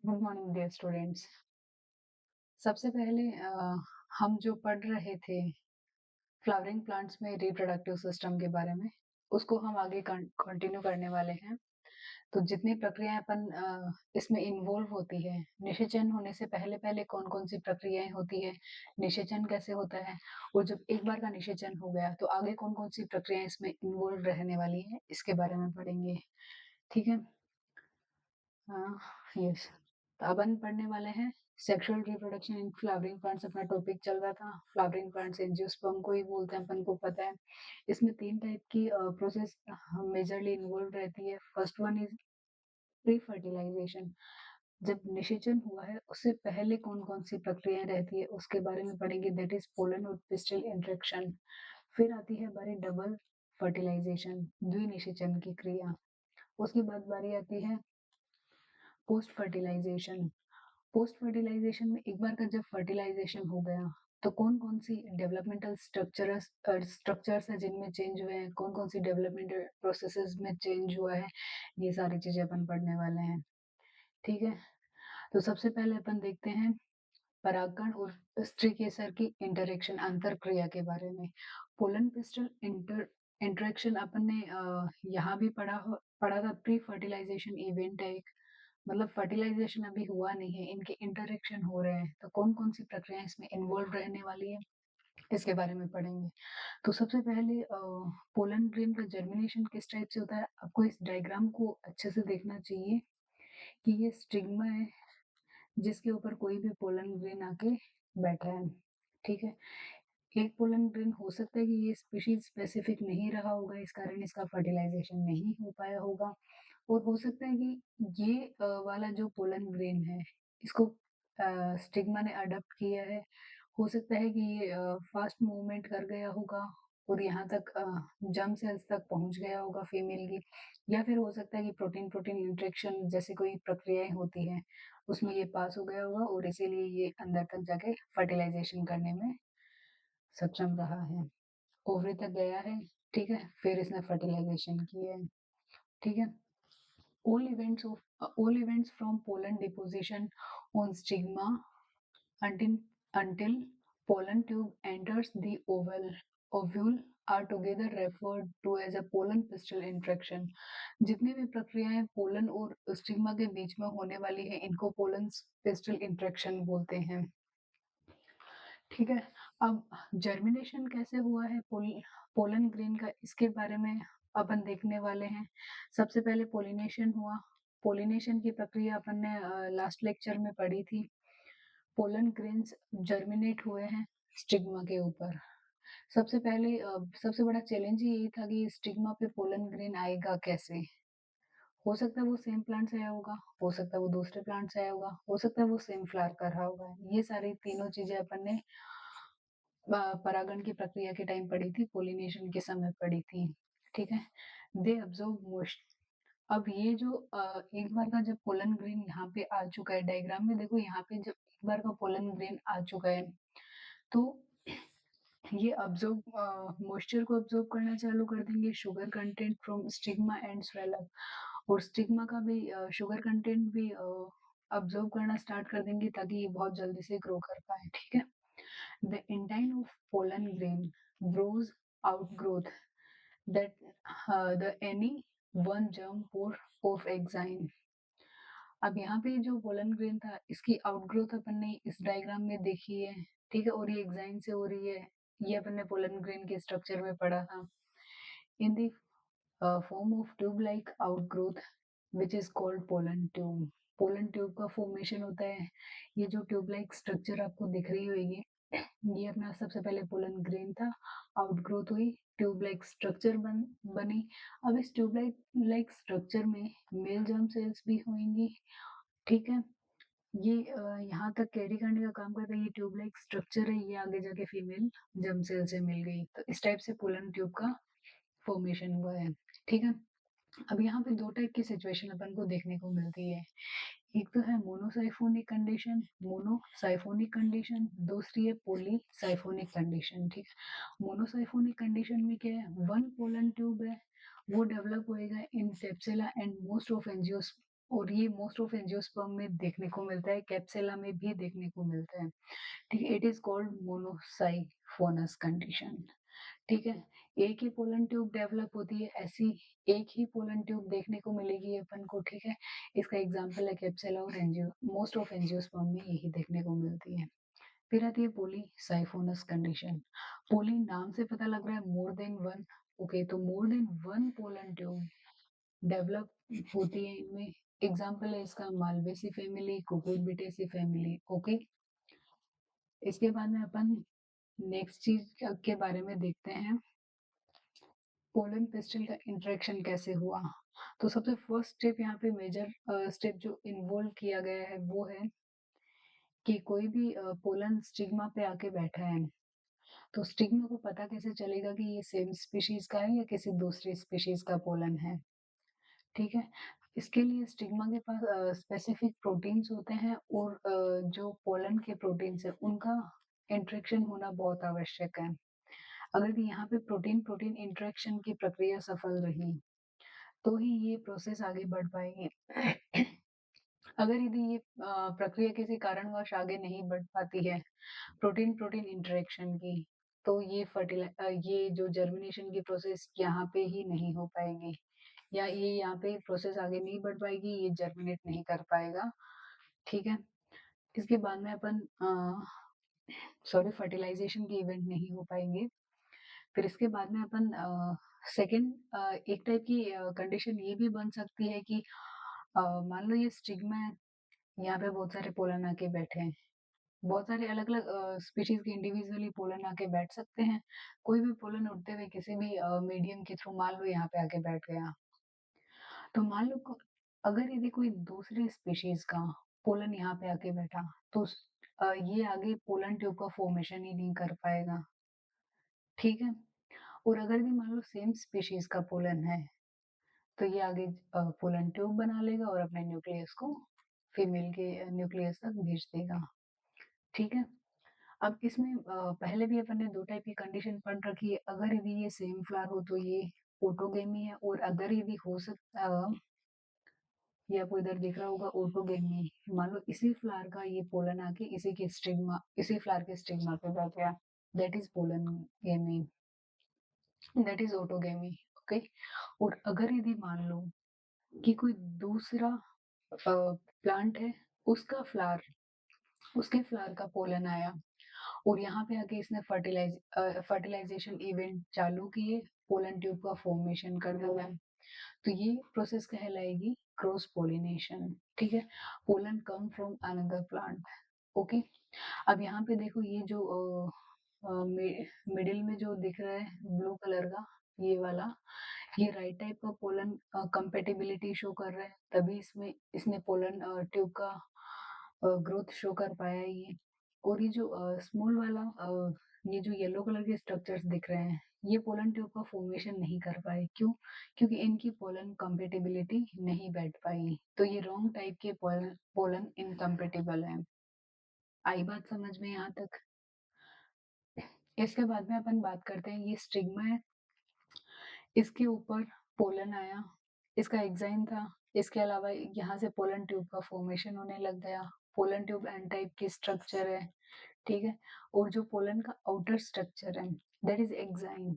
Good morning dear students. सबसे पहले हम जो पढ़ रहे थे फ्लावरिंग प्लांट्स में रिप्रोडक्टिव सिस्टम के बारे में, उसको हम आगे कंटिन्यू करने वाले हैं। तो जितनी प्रक्रियाएं अपन इसमें इन्वॉल्व होती है, निषेचन होने से पहले पहले कौन कौन सी प्रक्रियाएं होती है, निषेचन कैसे होता है, और जब एक बार का निषेचन हो गया तो आगे कौन कौन सी प्रक्रियाएं इसमें इन्वॉल्व रहने वाली है, इसके बारे में पढ़ेंगे। ठीक है। यस, तो अब हम पढ़ने वाले हैं sexual reproduction in flowering plants. अपना टॉपिक चल रहा था फ्लावरिंग प्लांट्स, एंजियोस्पर्म को ही बोलते हैं, अपन को पता है। इसमें 3 टाइप की प्रोसेस मेजरली इन्वॉल्व रहती है। First one is pre fertilization. जब निषेचन हुआ है उससे पहले कौन कौन सी प्रक्रियाएं रहती है उसके बारे में पढ़ेंगे, दैट इज पोलन और पिस्टल इंटरेक्शन। फिर आती है बारी डबल फर्टिलाइजेशन, द्विनिषेचन की क्रिया। उसके बाद बारी आती है पोस्ट फर्टिलाइजेशन। पोस्ट फर्टिलाइजेशन में एक बार का जब फर्टिलाइजेशन हो गया तो कौन कौन सी डेवलपमेंटल स्ट्रक्चर्स है जिनमें चेंज हुए हैं, कौन कौन सी डेवलपमेंटल प्रोसेसेस में चेंज हुआ है, ये सारी चीजें अपन पढ़ने वाले हैं। ठीक है। तो सबसे पहले अपन देखते हैं परागकण और स्त्री केसर की इंटरेक्शन, अंतर क्रिया के बारे में। पोलन पिस्टल इंटरेक्शन अपन ने यहाँ भी पढ़ा था। प्री फर्टिलाइजेशन इवेंट है एक, मतलब फर्टिलाइजेशन अभी हुआ नहीं है, इनके इंटरेक्शन हो रहे हैं, तो कौन कौन सी प्रक्रिया इसमें इन्वॉल्व रहने वाली है, इसके बारे में पढ़ेंगे। तो सबसे पहले पोलन ग्रेन का जर्मिनेशन किस टाइप से होता है, आपको इस डायग्राम को अच्छे से देखना चाहिए कि ये स्टिग्मा है जिसके ऊपर कोई भी पोलन ग्रेन आके बैठा है। ठीक है। एक पोलन ग्रेन हो सकता है कि ये स्पीशीज स्पेसिफिक नहीं रहा होगा, इस कारण इसका फर्टिलाइजेशन नहीं हो पाया होगा, और हो सकता है कि ये वाला जो पोलन ग्रेन है इसको स्टिग्मा ने अडॉप्ट किया है। हो सकता है कि ये फास्ट मूवमेंट कर गया होगा और यहाँ तक जर्म सेल्स तक पहुंच गया होगा फीमेल की, या फिर हो सकता है कि प्रोटीन प्रोटीन इंटरेक्शन जैसे कोई प्रक्रियाएं होती हैं उसमें ये पास हो गया होगा और इसीलिए ये अंदर तक जाके फर्टिलाइजेशन करने में सक्षम रहा है, ओवरी तक गया है। ठीक है, फिर इसने फर्टिलाइजेशन किया है। ठीक है। All events from pollen deposition on stigma until until pollen tube enters the ovule are together referred to as a pollen pistil interaction. जितनी भी प्रक्रियाएं पोलन और स्टिग्मा के बीच में होने वाली है इनको पोलन पिस्टल इंटरेक्शन बोलते हैं। ठीक है। अब जर्मिनेशन कैसे हुआ है पोलन ग्रेन का, इसके बारे में अपन देखने वाले हैं। सबसे पहले पोलिनेशन हुआ। पोलिनेशन की प्रक्रिया अपन ने लास्ट लेक्चर में पढ़ी थी। पोलन ग्रेन्स जर्मिनेट हुए हैं स्टिग्मा के ऊपर। सबसे पहले सबसे बड़ा चैलेंज ही यही था कि स्टिग्मा पे पोलन ग्रेन आएगा कैसे। हो सकता है वो सेम प्लांट से आया होगा, हो सकता है वो दूसरे प्लांट से आया होगा, हो सकता है वो सेम फ्लावर कर रहा होगा। ये सारी तीनों चीजें अपन ने परागण की प्रक्रिया के टाइम पढ़ी थी, पोलिनेशन के समय पढ़ी थी। ठीक है। They observe most. अब ये जो एक बार का जब पोलन ग्रेन यहाँ पे आ चुका है, डायग्राम में देखो यहाँ पे जब एक बार का पोलन ग्रेन आ चुका है तो ये ऑब्जर्व मॉइस्चर को ऑब्जर्व करना चालू कर देंगे, sugar content from stigma and swell up, और स्टिग्मा का भी शुगर कंटेंट भी ऑब्जर्व करना स्टार्ट कर देंगे ताकि ये बहुत जल्दी से ग्रो कर पाए। ठीक है। The intine of pollen grain grows outgrowth that the any one germ pore of exine. अब यहाँ पे जो पोलन ग्रेन था इसकी आउटग्रोथ अपन ने इस डायग्राम में देखी है। ठीक है, और ये एक्साइन से हो रही है, ये अपन ने पोलन ग्रेन के स्ट्रक्चर में पढ़ा था। In the form of tube like outgrowth which is called pollen tube. Pollen tube का फॉर्मेशन होता है। ये जो ट्यूब लाइक स्ट्रक्चर आपको दिख रही होगी, ये अपना सबसे पहले पोलन ग्रेन था, आउटग्रोथ हुई, ट्यूब लाइक स्ट्रक्चर बनी। अब इस ट्यूब लाइक स्ट्रक्चर में मेल जर्म सेल्स भी होंगी। ठीक है। ये यहाँ तक कैरी करने का काम करता है, ये ट्यूब लाइक स्ट्रक्चर है, ये आगे जाके फीमेल जर्म सेल से मिल गई, तो इस टाइप से पोलन ट्यूब का फॉर्मेशन हुआ है। ठीक है। अब यहाँ पे दो टाइप की सिचुएशन अपन को देखने को मिलती है। एक तो है मोनोसाइफोनिक कंडीशन, दूसरी है पॉलीसाइफोनिक कंडीशन। ठीक है। मोनोसाइफोनिक कंडीशन में क्या है, वन पोलन ट्यूब है, वो डेवलप होएगा इन सेप्सिला एंड मोस्ट ऑफ और ये मोस्ट ऑफ एंजियोस्पर्म में देखने को मिलता है, कैप्सुला में भी देखने को मिलता है। ठीक है, इट इज कॉल्ड मोनोसाइफोनस कंडीशन। ठीक है, एक ही पोलन ट्यूब डेवलप होती है, ऐसी एक ही पोलन ट्यूब देखने को मिलेगी अपन को। ठीक है, इसका एग्जांपल है कैप्सुला और एंजियो, मोस्ट ऑफ एंजियोस्पर्म में यही देखने को मिलती है। फिर आती है पॉलीसाइफोनस कंडीशन। पॉली नाम से पता लग रहा है मोर देन वन। ओके, तो more than one pollen tube develop होती है इनमें। एग्जांपल है इसका Malvaceae family, Cucurbitaceae family. Okay, इसके बाद में अपन नेक्स्ट चीज के बारे में देखते हैं, पोलन पिस्टल का इंटरेक्शन कैसे हुआ। तो सबसे फर्स्ट स्टेप यहाँ पे मेजर स्टेप जो इन्वॉल्व किया गया है वो है कि कोई भी पोलन स्टिग्मा पे आके बैठा है, तो स्टिग्मा को पता कैसे चलेगा कि ये सेम स्पीशीज का है या किसी दूसरी स्पीशीज का पोलन है। ठीक है, इसके लिए स्टिग्मा के पास स्पेसिफिक प्रोटीन्स होते हैं और जो पोलन के प्रोटीन्स है उनका इंटरेक्शन होना बहुत आवश्यक है। अगर यहाँ पे प्रोटीन प्रोटीन इंटरेक्शन की प्रक्रिया सफल रही तो ही ये प्रोसेस आगे बढ़ पाएगी। अगर यदि ये प्रक्रिया किसी कारणवश आगे नहीं बढ़ पाती है, प्रोटीन प्रोटीन इंटरेक्शन की, तो ये जो जर्मिनेशन की प्रोसेस यहाँ पे ही नहीं हो पाएगी, या ये यहाँ पे प्रोसेस आगे नहीं बढ़ पाएगी, ये जर्मिनेट नहीं कर पाएगा। ठीक है, इसके बाद में अपन सॉरी फर्टिलाइजेशन के इवेंट नहीं हो पाएंगे। फिर इसके बाद में अपन सेकेंड एक टाइप की कंडीशन ये भी बन सकती है कि मान लो ये स्टिग्मा है, यहाँ पे बहुत सारे पोलन आके बैठे हैं, बहुत सारे अलग अलग स्पीशीज के इंडिविजुअली पोलन आके बैठ सकते हैं। कोई भी पोलन उड़ते हुए किसी भी मीडियम के थ्रू मान लो यहाँ पे आके बैठ गया, तो मान लो अगर यदि कोई दूसरी स्पीशीज का पोलन यहाँ पे आके बैठा, तो ये आगे पोलन ट्यूब का फॉर्मेशन ही नहीं कर पाएगा। ठीक है, और अगर भी मान लो सेम स्पीशीज का पोलन है, तो ये आगे पोलन ट्यूब बना लेगा और अपने न्यूक्लियस को फीमेल के न्यूक्लियस तक भेज देगा। ठीक है, अब इसमें पहले भी अपन ने दो टाइप की कंडीशन पढ़ रखी है। अगर यदि ये सेम फ्लावर हो तो ये ऑटोगेमी है, और अगर यदि हो सकता ये आपको इधर दिख रहा होगा ऑटोगेमी, मान लो इसी फ्लावर का ये पोलन आके इसी फ्लावर के स्टिग्मा पे बैठ गया, दैट इज पोलनगेमी, दैट इज ऑटोगेमी। ओके, और अगर यदि मान लो कि कोई दूसरा प्लांट है, उसका फ्लावर उसके फ्लावर का पोलन आया और यहाँ पे आके इसने फर्टिलाइजेशन इवेंट चालू किए, पोलन ट्यूब का फॉर्मेशन कर दिया, तो ये प्रोसेस कहलाएगी क्रॉस पोलिनेशन। ठीक है, pollen come from another plant. Okay, अब यहाँ पे देखो ये जो मिडिल में जो दिख रहा है ब्लू कलर का, ये वाला, ये राइट टाइप का पोलन कंपेटिबिलिटी शो कर रहा है, तभी इसमें इसने पोलन ट्यूब का ग्रोथ शो कर पाया है ये। और ये जो स्मॉल वाला ये जो येलो कलर के स्ट्रक्चर्स दिख रहे हैं, ये पोलन ट्यूब का फॉर्मेशन नहीं कर पाए। क्यों? क्योंकि इनकी पोलन कंपेटिबिलिटी नहीं बैठ पाई, तो ये रॉन्ग टाइप के पोलन इनकम्पेटिबल है। आई बात समझ में यहाँ तक? इसके बाद में अपन बात करते हैं, ये स्टिग्मा है, इसके ऊपर पोलन आया, इसका एग्जाइम था, इसके अलावा यहाँ से पोलन ट्यूब का फॉर्मेशन होने लग गया। पोलन ट्यूब एन टाइप की स्ट्रक्चर है। ठीक है, और जो पोलन का आउटर स्ट्रक्चर है दैट इज एक्साइन,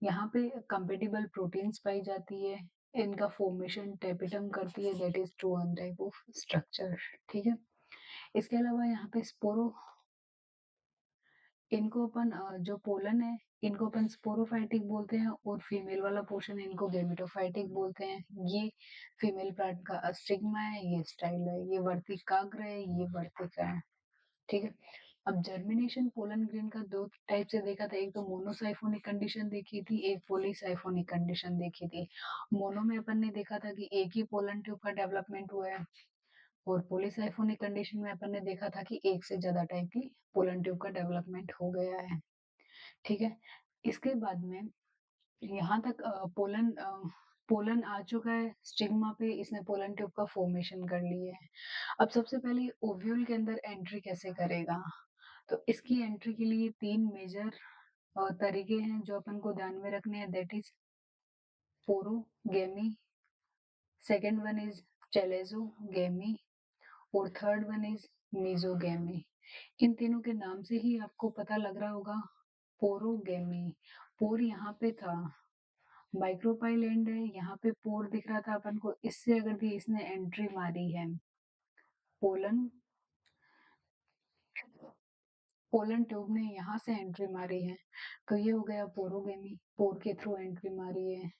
यहाँ पे कंपेटिबल प्रोटीन्स पाई जाती है, इनका फॉर्मेशन टेपिटम करती है, that is to one type of structure. ठीक है, इसके अलावा यहाँ पे स्पोरो, इनको अपन जो पोलन है इनको अपन स्पोरोफाइटिक बोलते हैं, और फीमेल वाला पोर्शन इनको गेमेटोफाइटिक बोलते हैं। ये फीमेल प्लांट का स्टिग्मा है, ये स्टाइल है, ये वर्तिकाग्र है, ये वर्तिका है। ठीक है, अब जर्मिनेशन पोलन ग्रेन का दो टाइप से देखा था, एक तो मोनोसाइफोनिक कंडीशन देखी थी, एक पॉलीसाइफोनिक कंडीशन देखी थी। मोनो में अपन ने देखा था कि एक ही पोलन ट्यूब का डेवलपमेंट हुआ है, और पॉलीसाइफोनिक कंडीशन में अपन ने देखा था कि एक से ज्यादा टाइप की पोलन ट्यूब का डेवलपमेंट हो गया है। ठीक है, इसके बाद में यहाँ तक पोलन आ चुका है स्टिग्मा पे, इसने पोलन ट्यूब का फॉर्मेशन कर लिया है। अब सबसे पहले ओव्यूल के अंदर एंट्री कैसे करेगा, तो इसकी एंट्री के लिए तीन मेजर तरीके हैं जो अपन को ध्यान में रखने हैं, that is porogamy, second one is chalazogamy और थर्ड वन इज मीज़ोगेमी। इन तीनों के नाम से ही आपको पता लग रहा होगा पोरोगेमी। पोर यहाँ पे था, माइक्रोपाइल एंड है, यहाँ पे पोर दिख रहा था अपन को, इससे अगर भी इसने एंट्री मारी है पोलन पोलन ट्यूब ने यहाँ से एंट्री मारी है, तो ये हो गया पोरोगेमी, पोर के थ्रू एंट्री मारी है।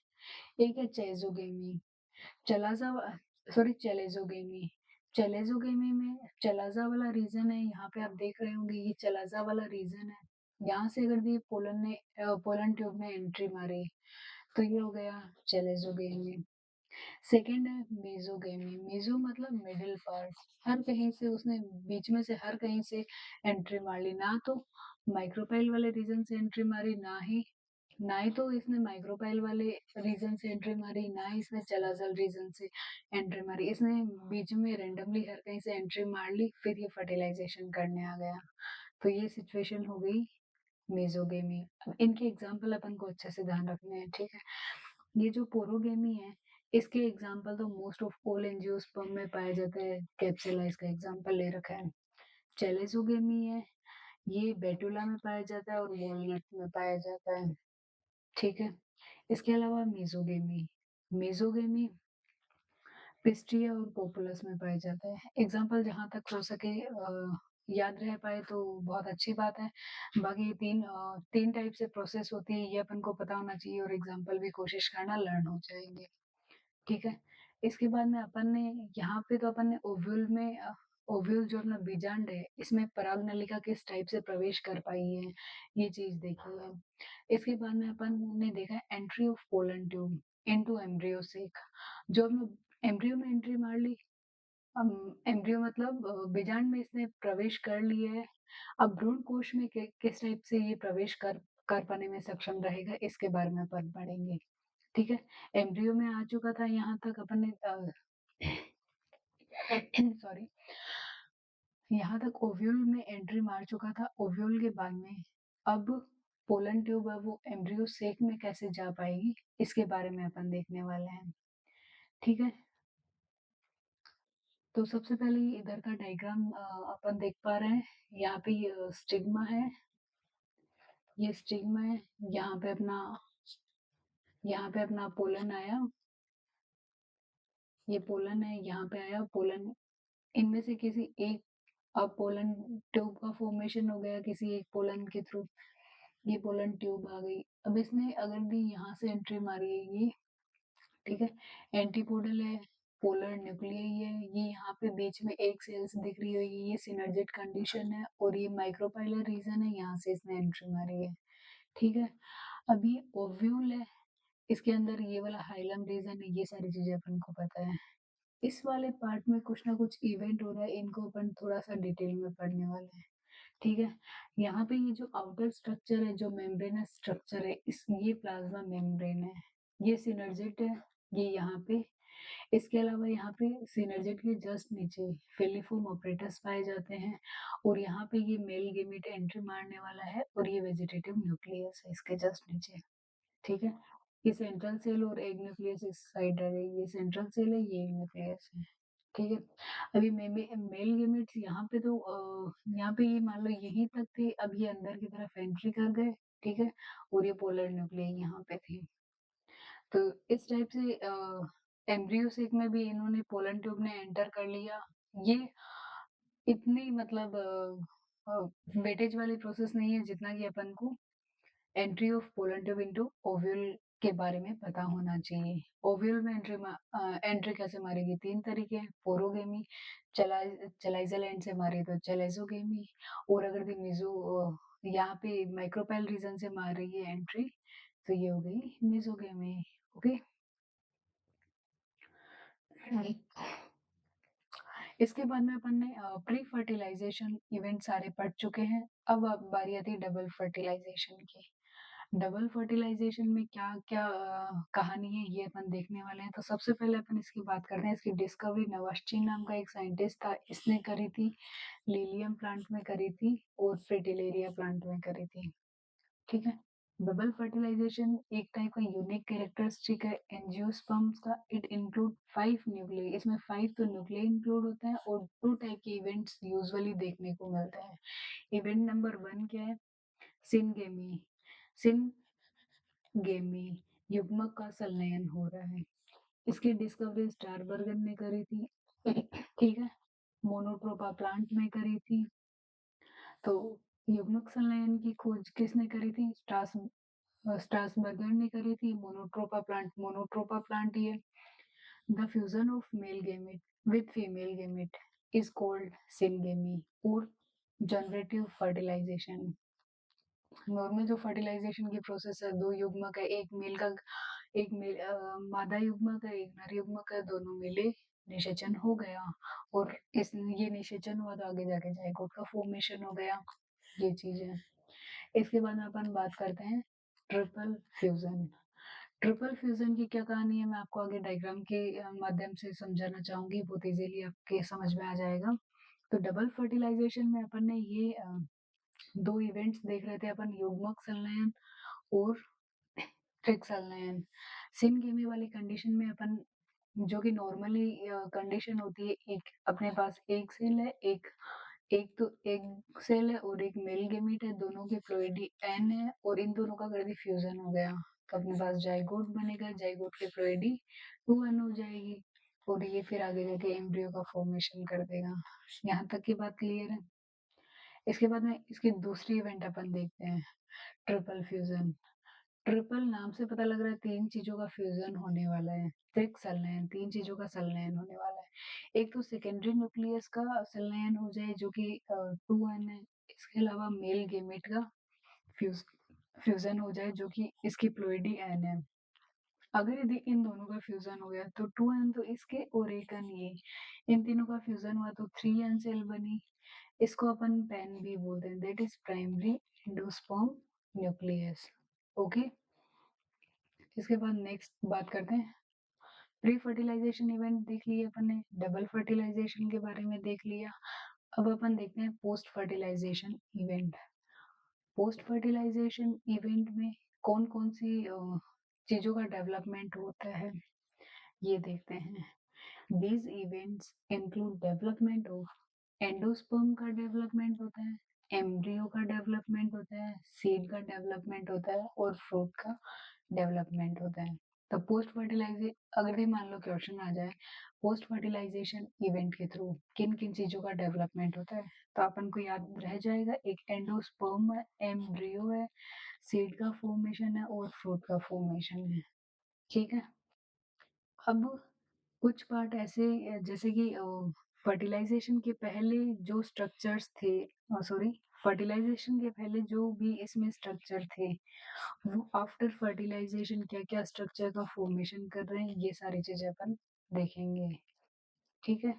एक है चेजोगेमी, चलाजा सॉरी चलेजोगेमी। चलेजोगेमी में चलाजा वाला रीजन है, यहाँ पे आप देख रहे होंगे ये चलाजा वाला रीजन है, यहाँ से अगर भी पोलन ट्यूब ने एंट्री मारी तो ये हो गया चलेजोगेमी। सेकंड है मेजोगेमी। मेजो मतलब मिडिल पार्ट, हर कहीं से उसने बीच में से हर कहीं से एंट्री मार ली, ना तो माइक्रोपाइल वाले रीजन से एंट्री मारी, ना ही तो इसने माइक्रोपाइल वाले रीजन से एंट्री मारी, ना ही इसने चलाजल रीजन से एंट्री मारी, इसने बीच में रेंडमली हर कहीं से एंट्री मार ली, फिर ये फर्टिलाइजेशन करने आ गया। तो ये सिचुएशन हो गई मेजोगेमी। अब इनके एग्जाम्पल अपन को अच्छे से ध्यान रखने हैं, ठीक है। ये जो पोरोगेमी है, इसके एग्जाम्पल तो मोस्ट ऑफ ऑल एंजियोस्पर्म में पाया जाता है, कैप्सुला इसका एग्जाम्पल ले रखा है। चेलेजोगेमी है, ये बेटुला में पाया जाता है और वॉलनट में पाया जाता है, ठीक है। इसके अलावा मेजोगेमी, मेजोगेमी पिस्टिया और पोपुलस में पाया जाता है। एग्जाम्पल जहाँ तक हो सके याद रह पाए तो बहुत अच्छी बात है। बाकी तीन टाइप से प्रोसेस होती है, ये अपन को पता होना चाहिए, और एग्जाम्पल भी कोशिश करना लर्न हो जाएंगे, ठीक है। इसके बाद में अपन ने यहाँ पे तो अपन ने ओव्यूल में ओव्यूल जो अपना बीजांड है, इसमें पराग नलिका किस टाइप से प्रवेश कर पाई है, ये चीज देखी है। इसके बाद में अपन ने देखा entry of pollen tube into embryo sac. जो अपने एम्ब्रियो में एंट्री मार ली, एम्ब्रियो मतलब बीजांड में इसने प्रवेश कर लिया है। अब भ्रूण कोश में किस टाइप से ये प्रवेश कर पाने में सक्षम रहेगा, इसके बारे में अपन पढ़ेंगे, ठीक है। एम्ब्रियो में आ चुका था, यहाँ तक अपन ने सॉरी यहाँ तक ओव्यूल में एंट्री मार चुका था। ओव्यूल के बाद में अब पोलन ट्यूब है वो एम्ब्रियो सेक में कैसे जा पाएगी, इसके बारे में अपन देखने वाले हैं, ठीक है। तो सबसे पहले इधर का डायग्राम अपन देख पा रहे हैं, यहाँ पे ये स्टिग्मा है, ये स्टिग्मा है, यहाँ पे अपना पोलन आया, ये पोलन है, यहाँ पे आया पोलन, इनमें से किसी एक, अब पोलन ट्यूब का फॉर्मेशन हो गया किसी एक पोलन के थ्रू, ये पोलन ट्यूब आ गई। अब इसने अगर भी यहाँ से एंट्री मारी है ये, ठीक है, एंटीपोडल है, पोलर न्यूक्लियाई है, ये यहाँ पे बीच में एक सेल्स दिख रही होगी, ये सिनर्जिट कंडीशन है, और ये माइक्रोपाइलर रीजन है, यहाँ से इसने एंट्री मारी है, ठीक है। अब ये ओव्यूल है, इसके अंदर ये वाला हाइलम रीजन है, ये सारी चीजें अपन को पता है। इस वाले पार्ट में कुछ ना कुछ इवेंट हो रहा है, इनको अपन थोड़ा सा डिटेल में पढ़ने वाले हैं, ठीक है। यहाँ पे ये जो आउटर स्ट्रक्चर है, जो मेम्ब्रेनस स्ट्रक्चर है, इस ये प्लाज्मा मेम्ब्रेन है, ये सिनर्जिट है, ये यहाँ पे, इसके अलावा यहाँ पे सिनर्जिट के जस्ट नीचे फिलिफोम ऑपरेटस पाए जाते हैं, और यहाँ पे ये मेल गेमेट एंट्री मारने वाला है, और ये वेजिटेटिव न्यूक्लियस है इसके जस्ट नीचे, ठीक है। ये सेंट्रल सेल और एग न्यूक्लियस इस साइड है, ये सेंट्रल सेल है, ये एग न्यूक्लियस है, ठीक है। अभी मेल गेमेट्स यहाँ पे तो यहाँ पे ये मान लो यहीं तक थे, अब ये अंदर की तरफ एंट्री कर गए, ठीक है, और ये पोलर न्यूक्लियस यहाँ पे थे। तो इस टाइप से एम्ब्रियो सेक में भी इन्होंने पोलन ट्यूब ने एंटर कर लिया। ये इतनी मतलब वेटेज वाली प्रोसेस नहीं है जितना कि अपन को entry of pollen tube into ovule के बारे में पता होना चाहिए। ओव्यूल में एंट्री कैसे मारेगी, तीन तरीके हैं, पोरोगेमी, चलाइजल एंड से मारे तो चलेजोगेमी, और अगर भी यहाँ पे माइक्रोपाइल रीजन से मार रही है एंट्री, तो ये हो गई मेजोगेमी, ओके। इसके बाद में अपन ने प्री फर्टिलाइजेशन इवेंट सारे पढ़ चुके हैं। अब बारी आती है डबल फर्टिलाइजेशन की। डबल फर्टिलाइजेशन में क्या क्या कहानी है, ये अपन देखने वाले हैं। तो सबसे पहले अपन इसकी बात करते हैं, इसकी डिस्कवरी नवाश्चिन नाम का एक साइंटिस्ट था, इसने करी थी, लिलियम प्लांट में करी थी और फ्रिटिलेरिया प्लांट में करी थी, ठीक है। डबल फर्टिलाइजेशन एक टाइप का यूनिक कैरेक्टरिस्टिक है एंजियोस्पर्म्स का। इट इंक्लूड 5 न्यूक्लियाई, इसमें 5 तो न्यूक्लियाई इंक्लूड होते हैं और 2 टाइप के इवेंट्स यूजुअली देखने को मिलते हैं। इवेंट नंबर 1 क्या है? सिनगेमी। सिनगेमी युग्मक का संलयन हो रहा है। इसकी डिस्कवरी स्टारबर्गन ने करी थी। ठीक है, मोनोट्रोपा प्लांट में करी थी। तो युग्मक संलयन की खोज किसने करी थी? स्ट्रासबर्गर ने करी थी। मोनोट्रोपा प्लांट ये। The fusion of male gamete with female gamete is called syngamy और जनरेटिव फर्टिलाइजेशन। नॉर्मल जो फर्टिलाइजेशन की प्रोसेस है, दो युग्मक है, मादा युग्मक है, एक नर युग्मक है, दोनों मिले निषेचन हो गया और ये निषेचन हुआ तो आगे जाके जाइगोट का फॉर्मेशन हो गया। ये चीज है। इसके बाद में अपन बात करते हैं ट्रिपल फ्यूजन। ट्रिपल फ्यूजन की क्या कहानी है, मैं आपको आगे डायग्राम के माध्यम से समझाना चाहूंगी, बहुत इजीली आपके समझ में आ जाएगा। तो डबल फर्टिलाइजेशन में अपन ने ये दो इवेंट्स देख रहे थे अपन, युग्मक संलयन और ट्रिक संलयन। सिनगेमी वाली कंडीशन में अपन, जो कि नॉर्मली कंडीशन होती है, एक अपने पास एक सेल है, एक एक तो एक सेल है और एक मेल गेमीट है, दोनों के प्लोइडी एन है और इन दोनों का कर दी फ्यूजन हो गया तो अपने पास जाइगोट बनेगा, जाइगोट की प्लोइडी 2n हो जाएगी और ये फिर आगे जाके एम्ब्रियो का फॉर्मेशन कर देगा। यहाँ तक की बात क्लियर है। इसके बाद में इसकी दूसरी इवेंट अपन देखते हैं, ट्रिपल फ्यूजन। ट्रिपल नाम से पता लग रहा है तीन चीजों का फ्यूजन होने वाला है। त्रिक संलयन, तीन चीजों का संलयन होने वाला है। एक तो सेकेंडरी न्यूक्लियस का संलयन हो जाए जो कि 2n है। इसके अलावा मेल गेमेट का फ्यूज फ्यूजन हो जाए जो कि इसकी प्लोइडी n है। अगर यदि इन दोनों का फ्यूजन हो गया तो 2n तो इसके और एक n ये, इन तीनों का फ्यूजन हुआ तो 3n सेल बनी। इसको अपन पेन भी बोलते हैं, that is primary endosperm nucleus. Okay, इसके बाद नेक्स्ट बात करते हैं, प्री फर्टिलाइजेशन इवेंट देख लिए अपन ने, डबल फर्टिलाइजेशन के बारे में देख लिया। अब अपन देखते हैं post fertilization event. Post fertilization event में कौन कौन सी चीजों का डेवलपमेंट होता है ये देखते हैं। These events include development of endosperm का डेवलपमेंट होता है, एम्ब्रियो का डेवलपमेंट होता है, सीड का डेवलपमेंट होता है और फ्रूट का डेवलपमेंट होता है। तो पोस्ट फर्टिलाइजे अगर भी मान लो क्वेश्चन आ जाए, पोस्ट फर्टिलाइजेशन इवेंट के थ्रू किन किन चीजों का डेवलपमेंट होता है, तो अपन को याद रह जाएगा, एक एंडोस्पर्म है, एम्ब्रियो है, सीड का फॉर्मेशन है और फ्रूट का फॉर्मेशन है। ठीक है, अब कुछ पार्ट ऐसे जैसे कि फर्टिलाइजेशन के पहले जो स्ट्रक्चर्स थे, सॉरी, फर्टिलाइजेशन के पहले जो भी इसमें स्ट्रक्चर थे वो आफ्टर फर्टिलाइजेशन क्या क्या स्ट्रक्चर का फॉर्मेशन कर रहे हैं, ये सारी चीजें अपन देखेंगे। ठीक है,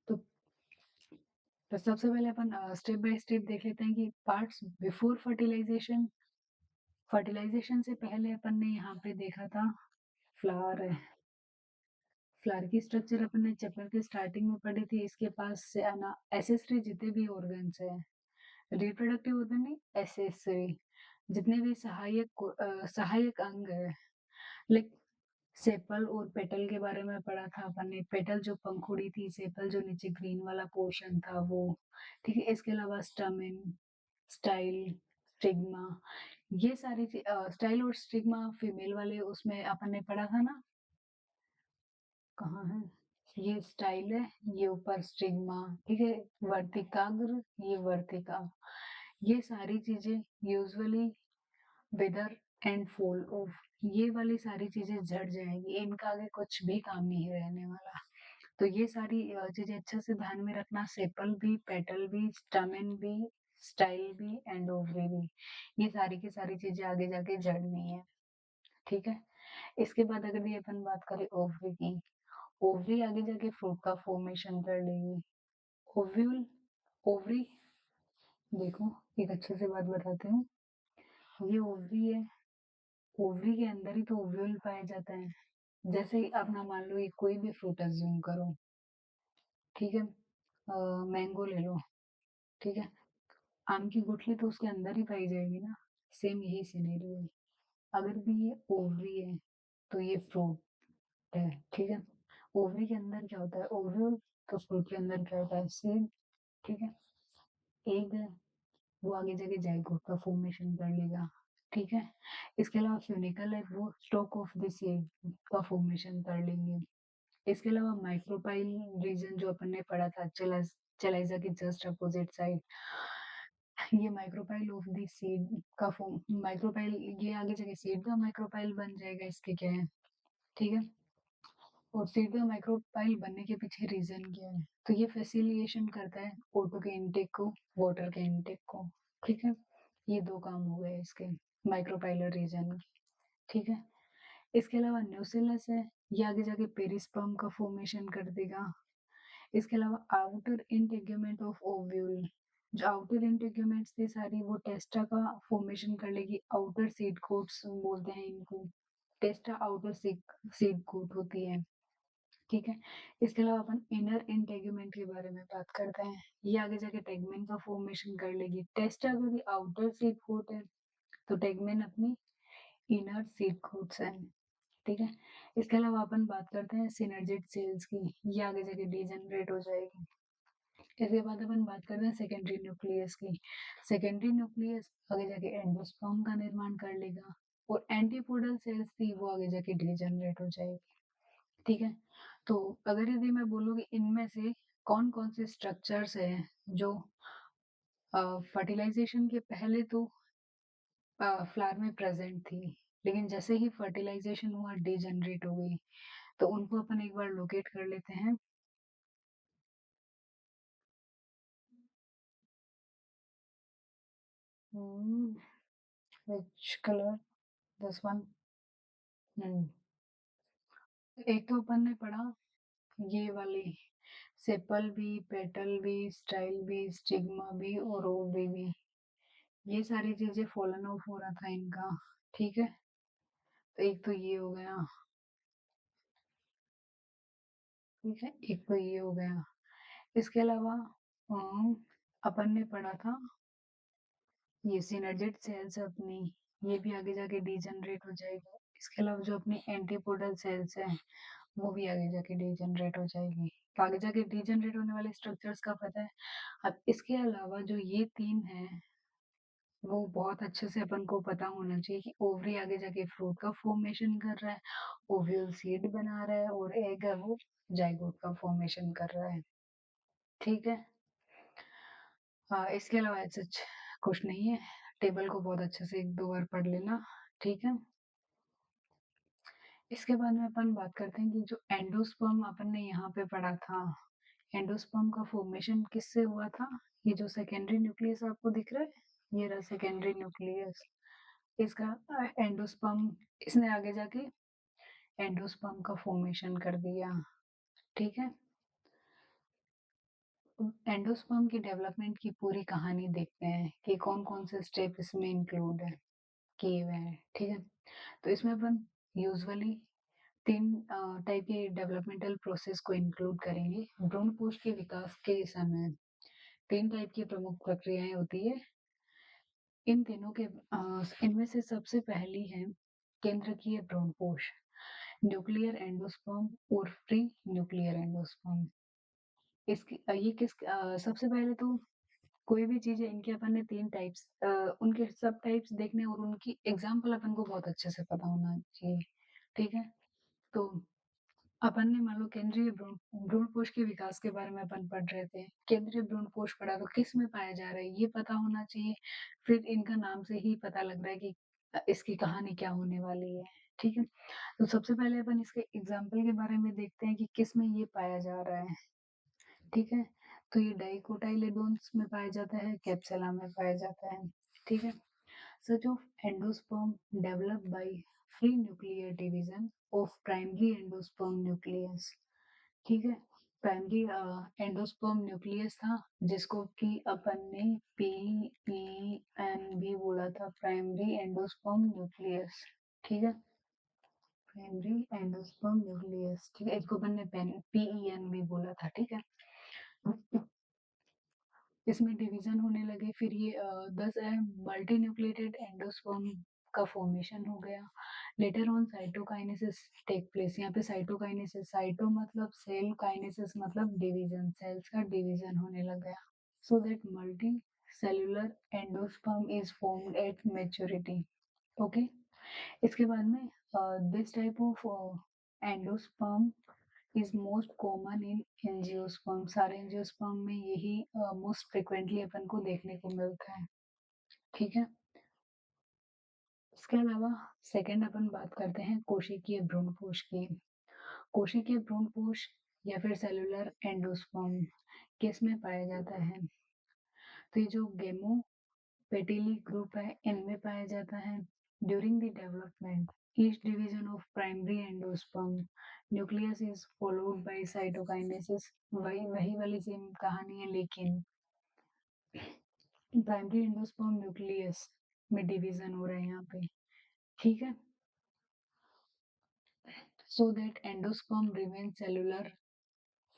तो, तो सबसे पहले अपन स्टेप बाय स्टेप देख लेते हैं कि पार्ट्स बिफोर फर्टिलाइजेशन। फर्टिलाइजेशन से पहले अपन ने यहाँ पे देखा था फ्लावर है। फ्लावर की स्ट्रक्चर अपन ने चैप्टर के स्टार्टिंग में पढ़ी थी। इसके पास से आना एसेसरी जितने भी ऑर्गन्स है, रिप्रोडक्टिव होता नहीं, एसेसरी जितने भी सहायक अंग है, लाइक सेपल और पेटल के बारे में पढ़ा था अपन ने। पेटल जो पंखुड़ी थी, सेपल जो नीचे ग्रीन वाला पोर्शन था वो। ठीक है, इसके अलावा स्टमेन, स्टाइल, स्टिग्मा, ये सारी स्टाइल और स्टिग्मा फीमेल वाले उसमें अपन ने पढ़ा था ना, कहाँ है, ये स्टाइल है, ये ऊपर स्टिग्मा। ठीक है, वर्तिकाग्र, ये वर्तिका, ये सारी चीजें यूजुअली विदर एंड फॉल ऑफ, ये वाली सारी चीजें झड़ जाएंगी, इनका आगे कुछ भी काम नहीं रहने वाला। तो ये सारी चीजें अच्छे से ध्यान में रखना, सेपल भी, पेटल भी, स्टमेन भी, स्टाइल भी एंड ओवरी भी, ये सारी की सारी चीजें आगे जाके झड़नी है। ठीक है, इसके बाद अगर ये अपन बात करें ओवरी की, ओवरी आगे जाके फ्रूट का फॉर्मेशन कर लेगी। ओव्यूल, ओवरी, देखो एक अच्छे से बात बताते हैं, ये ओवरी है, ओवरी के अंदर ही तो ओव्यूल पाया जाता है। जैसे ही अपना मान लो ये कोई भी फ्रूट अज्यूम करो, ठीक है, मैंगो ले लो, ठीक है, आम की गुठली तो उसके अंदर ही पाई जाएगी ना, सेम यही सिनेरियो है। अगर भी ये ओवरी है तो ये फ्रूट है, ठीक है। ओवरी के अंदर क्या होता है, ओव्यूल। तो फ्रूट के अंदर क्या होता है, सीड, ठीक है। एग है, वो आगे जाके जाइगोट का फॉर्मेशन कर लेगा, ठीक है। इसके अलावा फ्यूनिकल है, वो स्टॉक ऑफ द सीड का फॉर्मेशन कर लेंगे। इसके अलावा माइक्रोपाइल रीजन जो अपन ने पढ़ा था चलाइजा के जस्ट अपोजिट साइड, ये माइक्रोपाइल ऑफ द सीड का फॉर्म, माइक्रोपाइल, ये आगे जाके सीड का माइक्रोपाइल बन जाएगा, इसके क्या है, ठीक है। और सीड का माइक्रोपाइल बनने के पीछे रीजन क्या है, तो ये फैसिलिटेशन करता है O2 के इनटेक को, वाटर के इनटेक को, ठीक है। ये दो काम हो गए इसके माइक्रोपाइलर रीजन, ठीक है। इसके अलावा न्यूसिलस है, ये आगे जाके पेरिस्पर्म का फॉर्मेशन कर देगा। इसके अलावा आउटर इंटेग्यूमेंट ऑफ ओव्यूल, जो आउटर इंटेग्यूमेंट्स थी सारी, वो टेस्टा का फॉर्मेशन कर लेगी। आउटर सीड कोट्स बोलते हैं इनको, टेस्टा आउटर सीड कोट होती है, ठीक है। इसके अलावा अपन इनर इंटेग्यूमेंट के बारे में बात करते हैं, ये आगे जाके टेगमेन का फॉर्मेशन कर लेगी। टेस्टा अगर आउटर सीड कोट है तो टेगमेन अपनी इनर सीड कोट्स है, ठीक है। इसके अलावा अपन बात करते हैं सिनर्जिड सेल्स की, ये आगे जाके डीजनरेट हो जाएगी। इसके बाद अपन बात करते हैं सेकेंडरी न्यूक्लियस की। सेकेंडरी न्यूक्लियस आगे जाके एंडोस्पर्म का निर्माण कर लेगा, और एंटीपोडल सेल्स थी वो आगे जाके डीजनरेट हो जाएगी, ठीक है। तो अगर यदि मैं बोलूँ कि इनमें से कौन कौन से स्ट्रक्चर्स हैं जो फर्टिलाइजेशन के पहले तो फ्लावर में प्रेजेंट थी, लेकिन जैसे ही फर्टिलाइजेशन हुआ डीजनरेट हो गई, तो उनको अपन एक बार लोकेट कर लेते हैं। Which colour, this one. एक तो अपन ने पढ़ा ये वाली, सेपल भी, पेटल भी, स्टाइल भी, स्टिग्मा भी और ओवरी भी, ये सारी चीजें फॉलन ऑफ हो रहा था इनका, ठीक है। तो एक तो ये हो गया, ठीक है, एक तो ये हो गया। इसके अलावा अम, अपन ने पढ़ा था ये सिनर्जिड सेल्स अपनी, ये भी आगे जाके डीजनरेट हो जाएगी। इसके अलावा जो अपनी एंटीपोडल सेल्स हैं वो भी आगे जाके डीजनरेट हो जाएगी। तो आगे जाके डीजनरेट होने वाले स्ट्रक्चर्स का पता है। अब इसके अलावा जो ये तीन है, वो बहुत अच्छे से अपन को पता होना चाहिए कि ओवरी आगे जाके फ्रूट का फॉर्मेशन कर रहा है, ओव्यूल सीड बना रहा है, और एग है वो जाइगोट का फॉर्मेशन कर रहा है, ठीक है। इसके अलावा सच कुछ नहीं है। टेबल को बहुत अच्छे से एक दो बार पढ़ लेना, ठीक है। इसके बाद में अपन बात करते हैं कि जो एंडोस्पर्म अपन ने यहाँ पे पढ़ा था, एंडोस्पर्म का फॉर्मेशन किससे हुआ था। ये जो सेकेंडरी न्यूक्लियस आपको दिख रहा है, ये रहा सेकेंडरी न्यूक्लियस, इसका एंडोस्पर्म, इसने आगे जाके एंडोस्पर्म का फॉर्मेशन कर दिया, ठीक है। एंडोस्पर्म की डेवलपमेंट की पूरी कहानी देखते हैं कि कौन कौन से स्टेप इसमें इंक्लूड है, किए हुए हैं, ठीक है। तो इसमें अपन यूजुअली तीन टाइप के डेवलपमेंटल प्रोसेस को इंक्लूड करेंगे। भ्रूणपोष के विकास के समय तीन टाइप की प्रमुख प्रक्रियाएं होती है। इन तीनों के इनमें से सबसे पहली है केंद्रकीय भ्रूणपोष, न्यूक्लियर एंडोस्पर्म और फ्री न्यूक्लियर एंडोस्पर्म। इसकी ये किस सबसे पहले तो कोई भी चीज़ है, इनके अपन ने तीन टाइप्स, उनके सब टाइप्स देखने और उनकी एग्जाम्पल अपन को बहुत अच्छे से पता होना चाहिए, ठीक है। तो अपन ने मान लो केंद्रीय भ्रूणपोष के विकास के बारे में अपन पढ़ रहे थे, केंद्रीय भ्रूणपोष पढ़ा तो किस में पाया जा रहा है ये पता होना चाहिए। फिर इनका नाम से ही पता लग रहा है कि इसकी कहानी क्या होने वाली है, ठीक है। तो सबसे पहले अपन इसके एग्जाम्पल के बारे में देखते हैं कि किस में ये पाया जा रहा है, ठीक है। तो ये डाइकोटाइलेडोन्स में पाया जाता है, कैप्सुला में पाया जाता है, ठीक है। Such of endosperm developed by free nuclear division of primary endosperm nucleus, ठीक है। प्राइमरी एंडोस्पर्म न्यूक्लियस था, जिसको कि अपन ने PEN भी बोला था, प्राइमरी एंडोस्पर्म न्यूक्लियस, ठीक है। प्राइमरी एंडोस्पर्म न्यूक्लियस, ठीक है, इसको अपन ने PEN भी बोला था, ठीक है। इसमें डिवीजन होने लगे, फिर ये दस मल्टी न्यूक्लिएटेड एंडोस्पर्म का फॉर्मेशन हो गया। Later on cytokinesis take place. यहाँ पे साइटोकाइनेसिस, साइटो मतलब सेल, काइनेसिस मतलब डिवीजन, सेल्स का डिवीजन होने लग गया। So that multi cellular endosperm is formed at maturity. Okay, इसके बाद में this type of endosperm is most common in angiosperm. सारे एंजियोस्पर्म में यही मोस्ट फ्रिक्वेंटली अपन को देखने को मिलता है। ठीक है, इसके अलावा सेकंड अपन बात करते हैं कोशिकीय भ्रूणपोष की। कोशिकीय भ्रूणपोष या फिर सेलुलर एंडोस्पर्म किस में पाया जाता है? तो ये जो गेमो पेटिली ग्रुप है इनमें पाया जाता है। During the development each division of primary endosperm nucleus is followed by cytokinesis. वही वही वाली सेम कहानी है, लेकिन प्राइमरी एंडोस्पर्म न्यूक्लियस में डिवीजन हो रहा है यहाँ पे। ठीक है, so that endosperm remains cellular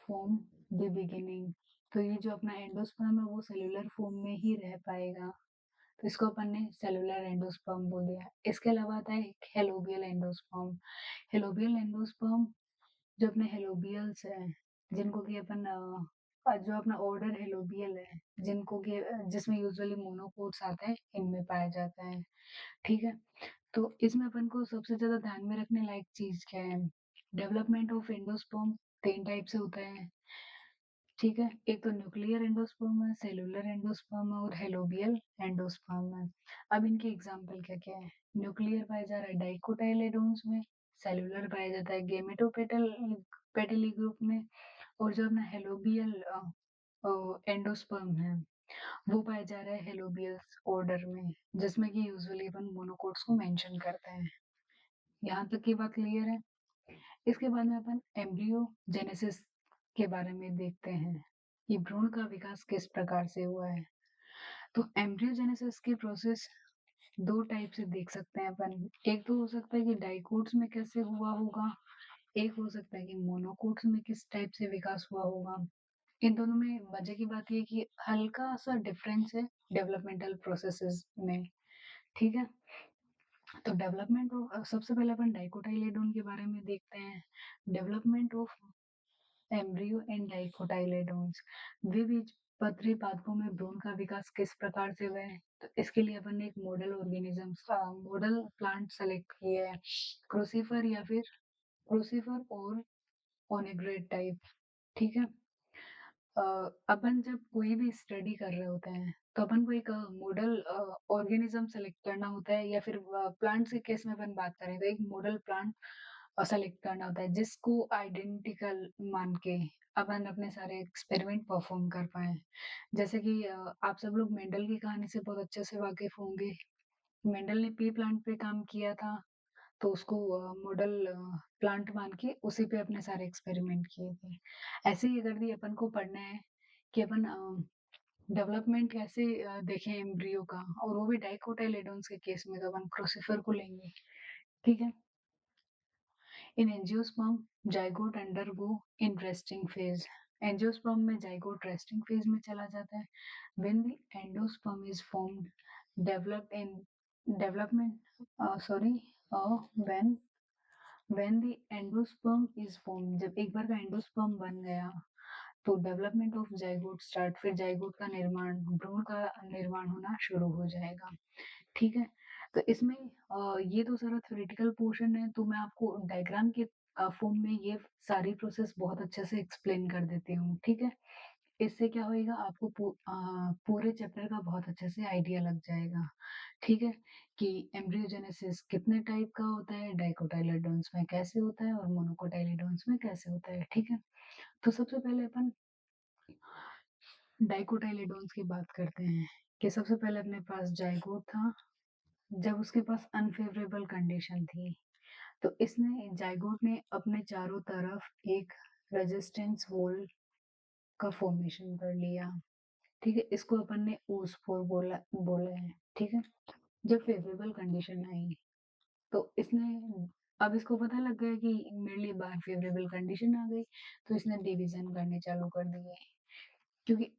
from the beginning। तो ये जो अपना एंडोस्पर्म है वो सेलुलर फॉर्म में ही रह पाएगा, तो इसको अपन ने सेलुलर एंडोस्पर्म बोल दिया। इसके अलावा आता है हेलोबियल एंडोस्पर्म। हेलोबियल एंडोस्पर्म जो अपने हेलोबियल्स है, जिनको कि अपन जो अपना ऑर्डर हेलोबियल है, जिनको कि जिसमें यूजुअली मोनोकोट्स आते हैं, इनमें पाया जाता है। ठीक है, तो इसमें अपन को सबसे ज्यादा ध्यान में रखने लायक चीज क्या है? डेवलपमेंट ऑफ एंडोस्पर्म तीन टाइप से होता है। ठीक है, एक तो न्यूक्लियर एंडोस्पर्म है, सेलुलर एंडोस्पर्म है और हेलोबियल एंडोस्पर्म है। अब इनके एग्जांपल क्या क्या है? न्यूक्लियर पाया जा रहा है डाइकोटाइलेडोन्स में, सेलुलर पाया जाता है गेमेटोपेटल पेटिली ग्रुप में, और जो अपना हेलोबियल एंडोस्पर्म है वो पाया जा रहा है हेलोबियस ऑर्डर में, जिसमें कि यूजुअली अपन मोनोकोट्स को मेंशन करते हैं। यहाँ तक की बात क्लियर है? इसके बाद में अपन एम्ब्रियो जेनेसिस के बारे में देखते हैं कि भ्रूण का विकास किस प्रकार से हुआ है। तो एम्ब्रियो जेनेसिस की प्रोसेस दो टाइप से देख सकते हैं अपन। एक तो हो सकता है कि डाइकोट्स में कैसे हुआ होगा, एक हो सकता है कि मोनोकोट्स में किस टाइप से विकास हुआ होगा। इन दोनों में मजे की बात ये है कि हल्का सा डिफरेंस है डेवलपमेंटल प्रोसेसेस में। ठीक है, तो डेवलपमेंट ऑफ सबसे पहले अपन डाइकोटाइलेडोन के बारे में देखते हैं। Development of embryo and dicotyledons. द्विबीजपत्री पादपों में भ्रूण का विकास किस प्रकार से हुआ है? तो इसके लिए अपन ने एक मॉडल ऑर्गेनिज्म का मॉडल प्लांट सेलेक्ट किया है, क्रूसीफर या फिर क्रूसीफर और ओनेग्रेट टाइप। ठीक है, अपन जब कोई भी स्टडी कर रहे होते हैं तो अपन को एक मॉडल ऑर्गेनिज्म सेलेक्ट करना होता है, या फिर प्लांट्स के केस में अपन बात करें तो एक मॉडल प्लांट सेलेक्ट करना होता है, जिसको आइडेंटिकल मान के अपन अपने सारे एक्सपेरिमेंट परफॉर्म कर पाए। जैसे कि आप सब लोग मेंडल की कहानी से बहुत अच्छे से वाकिफ होंगे। मेंडल ने पी प्लांट पे काम किया था, तो उसको मॉडल प्लांट मान के उसी पे अपने सारे एक्सपेरिमेंट किए थे। ऐसे ही अगर भी अपन को पढ़ना है कि अपन डेवलपमेंट कैसे देखें एम्ब्रियो का, और वो भी डाइकोटाइलेडोन्स के केस में, तो अपन क्रूसीफर को लेंगे। ठीक है, इन angiosperm zygote undergo in resting phase. Angiosperm में जाइगोट रेस्टिंग फेज में चला जाता है। When the endosperm is formed develop in development sorry when when the endosperm is form, जब एक बार का एंडोस्पर्म बन गया तो डेवलपमेंट ऑफ जाइगोट स्टार्ट, फिर जाइगोट का निर्माण, भ्रूण का निर्माण होना शुरू हो जाएगा। ठीक है, तो इसमें ये तो सारा थ्योरेटिकल पोर्शन है, तो मैं आपको डायग्राम के फॉर्म में ये सारी प्रोसेस बहुत अच्छे से एक्सप्लेन कर देती हूँ। ठीक है, इससे क्या होएगा, आपको पूरे चैप्टर का बहुत अच्छे से आइडिया लग जाएगा। ठीक है, कि एम्ब्रियोजेनेसिस कितने टाइप का होता है, डाइकोटाइलेडोन्स में कैसे होता है और मोनोकोटाइलेडोन्स में कैसे होता है। ठीक है, तो सबसे पहले अपन डाइकोटाइलेडोन्स की बात करते हैं कि सबसे पहले अपने पास जाइगोट था, जब उसके पास अनफेवरेबल कंडीशन थी, तो इसने जाइगोट ने अपने चारों तरफ एक रेजिस्टेंस वॉल का फॉर्मेशन कर लिया। ठीक है, इसको अपन ने ओस्फोर बोला बोला है। ठीक है, जब फेवरेबल कंडीशन आई तो इसने, अब इसको पता लग गया कि मेरे लिए बाहर फेवरेबल कंडीशन आ गई, तो इसने डिवीजन करने चालू कर दिए। क्योंकि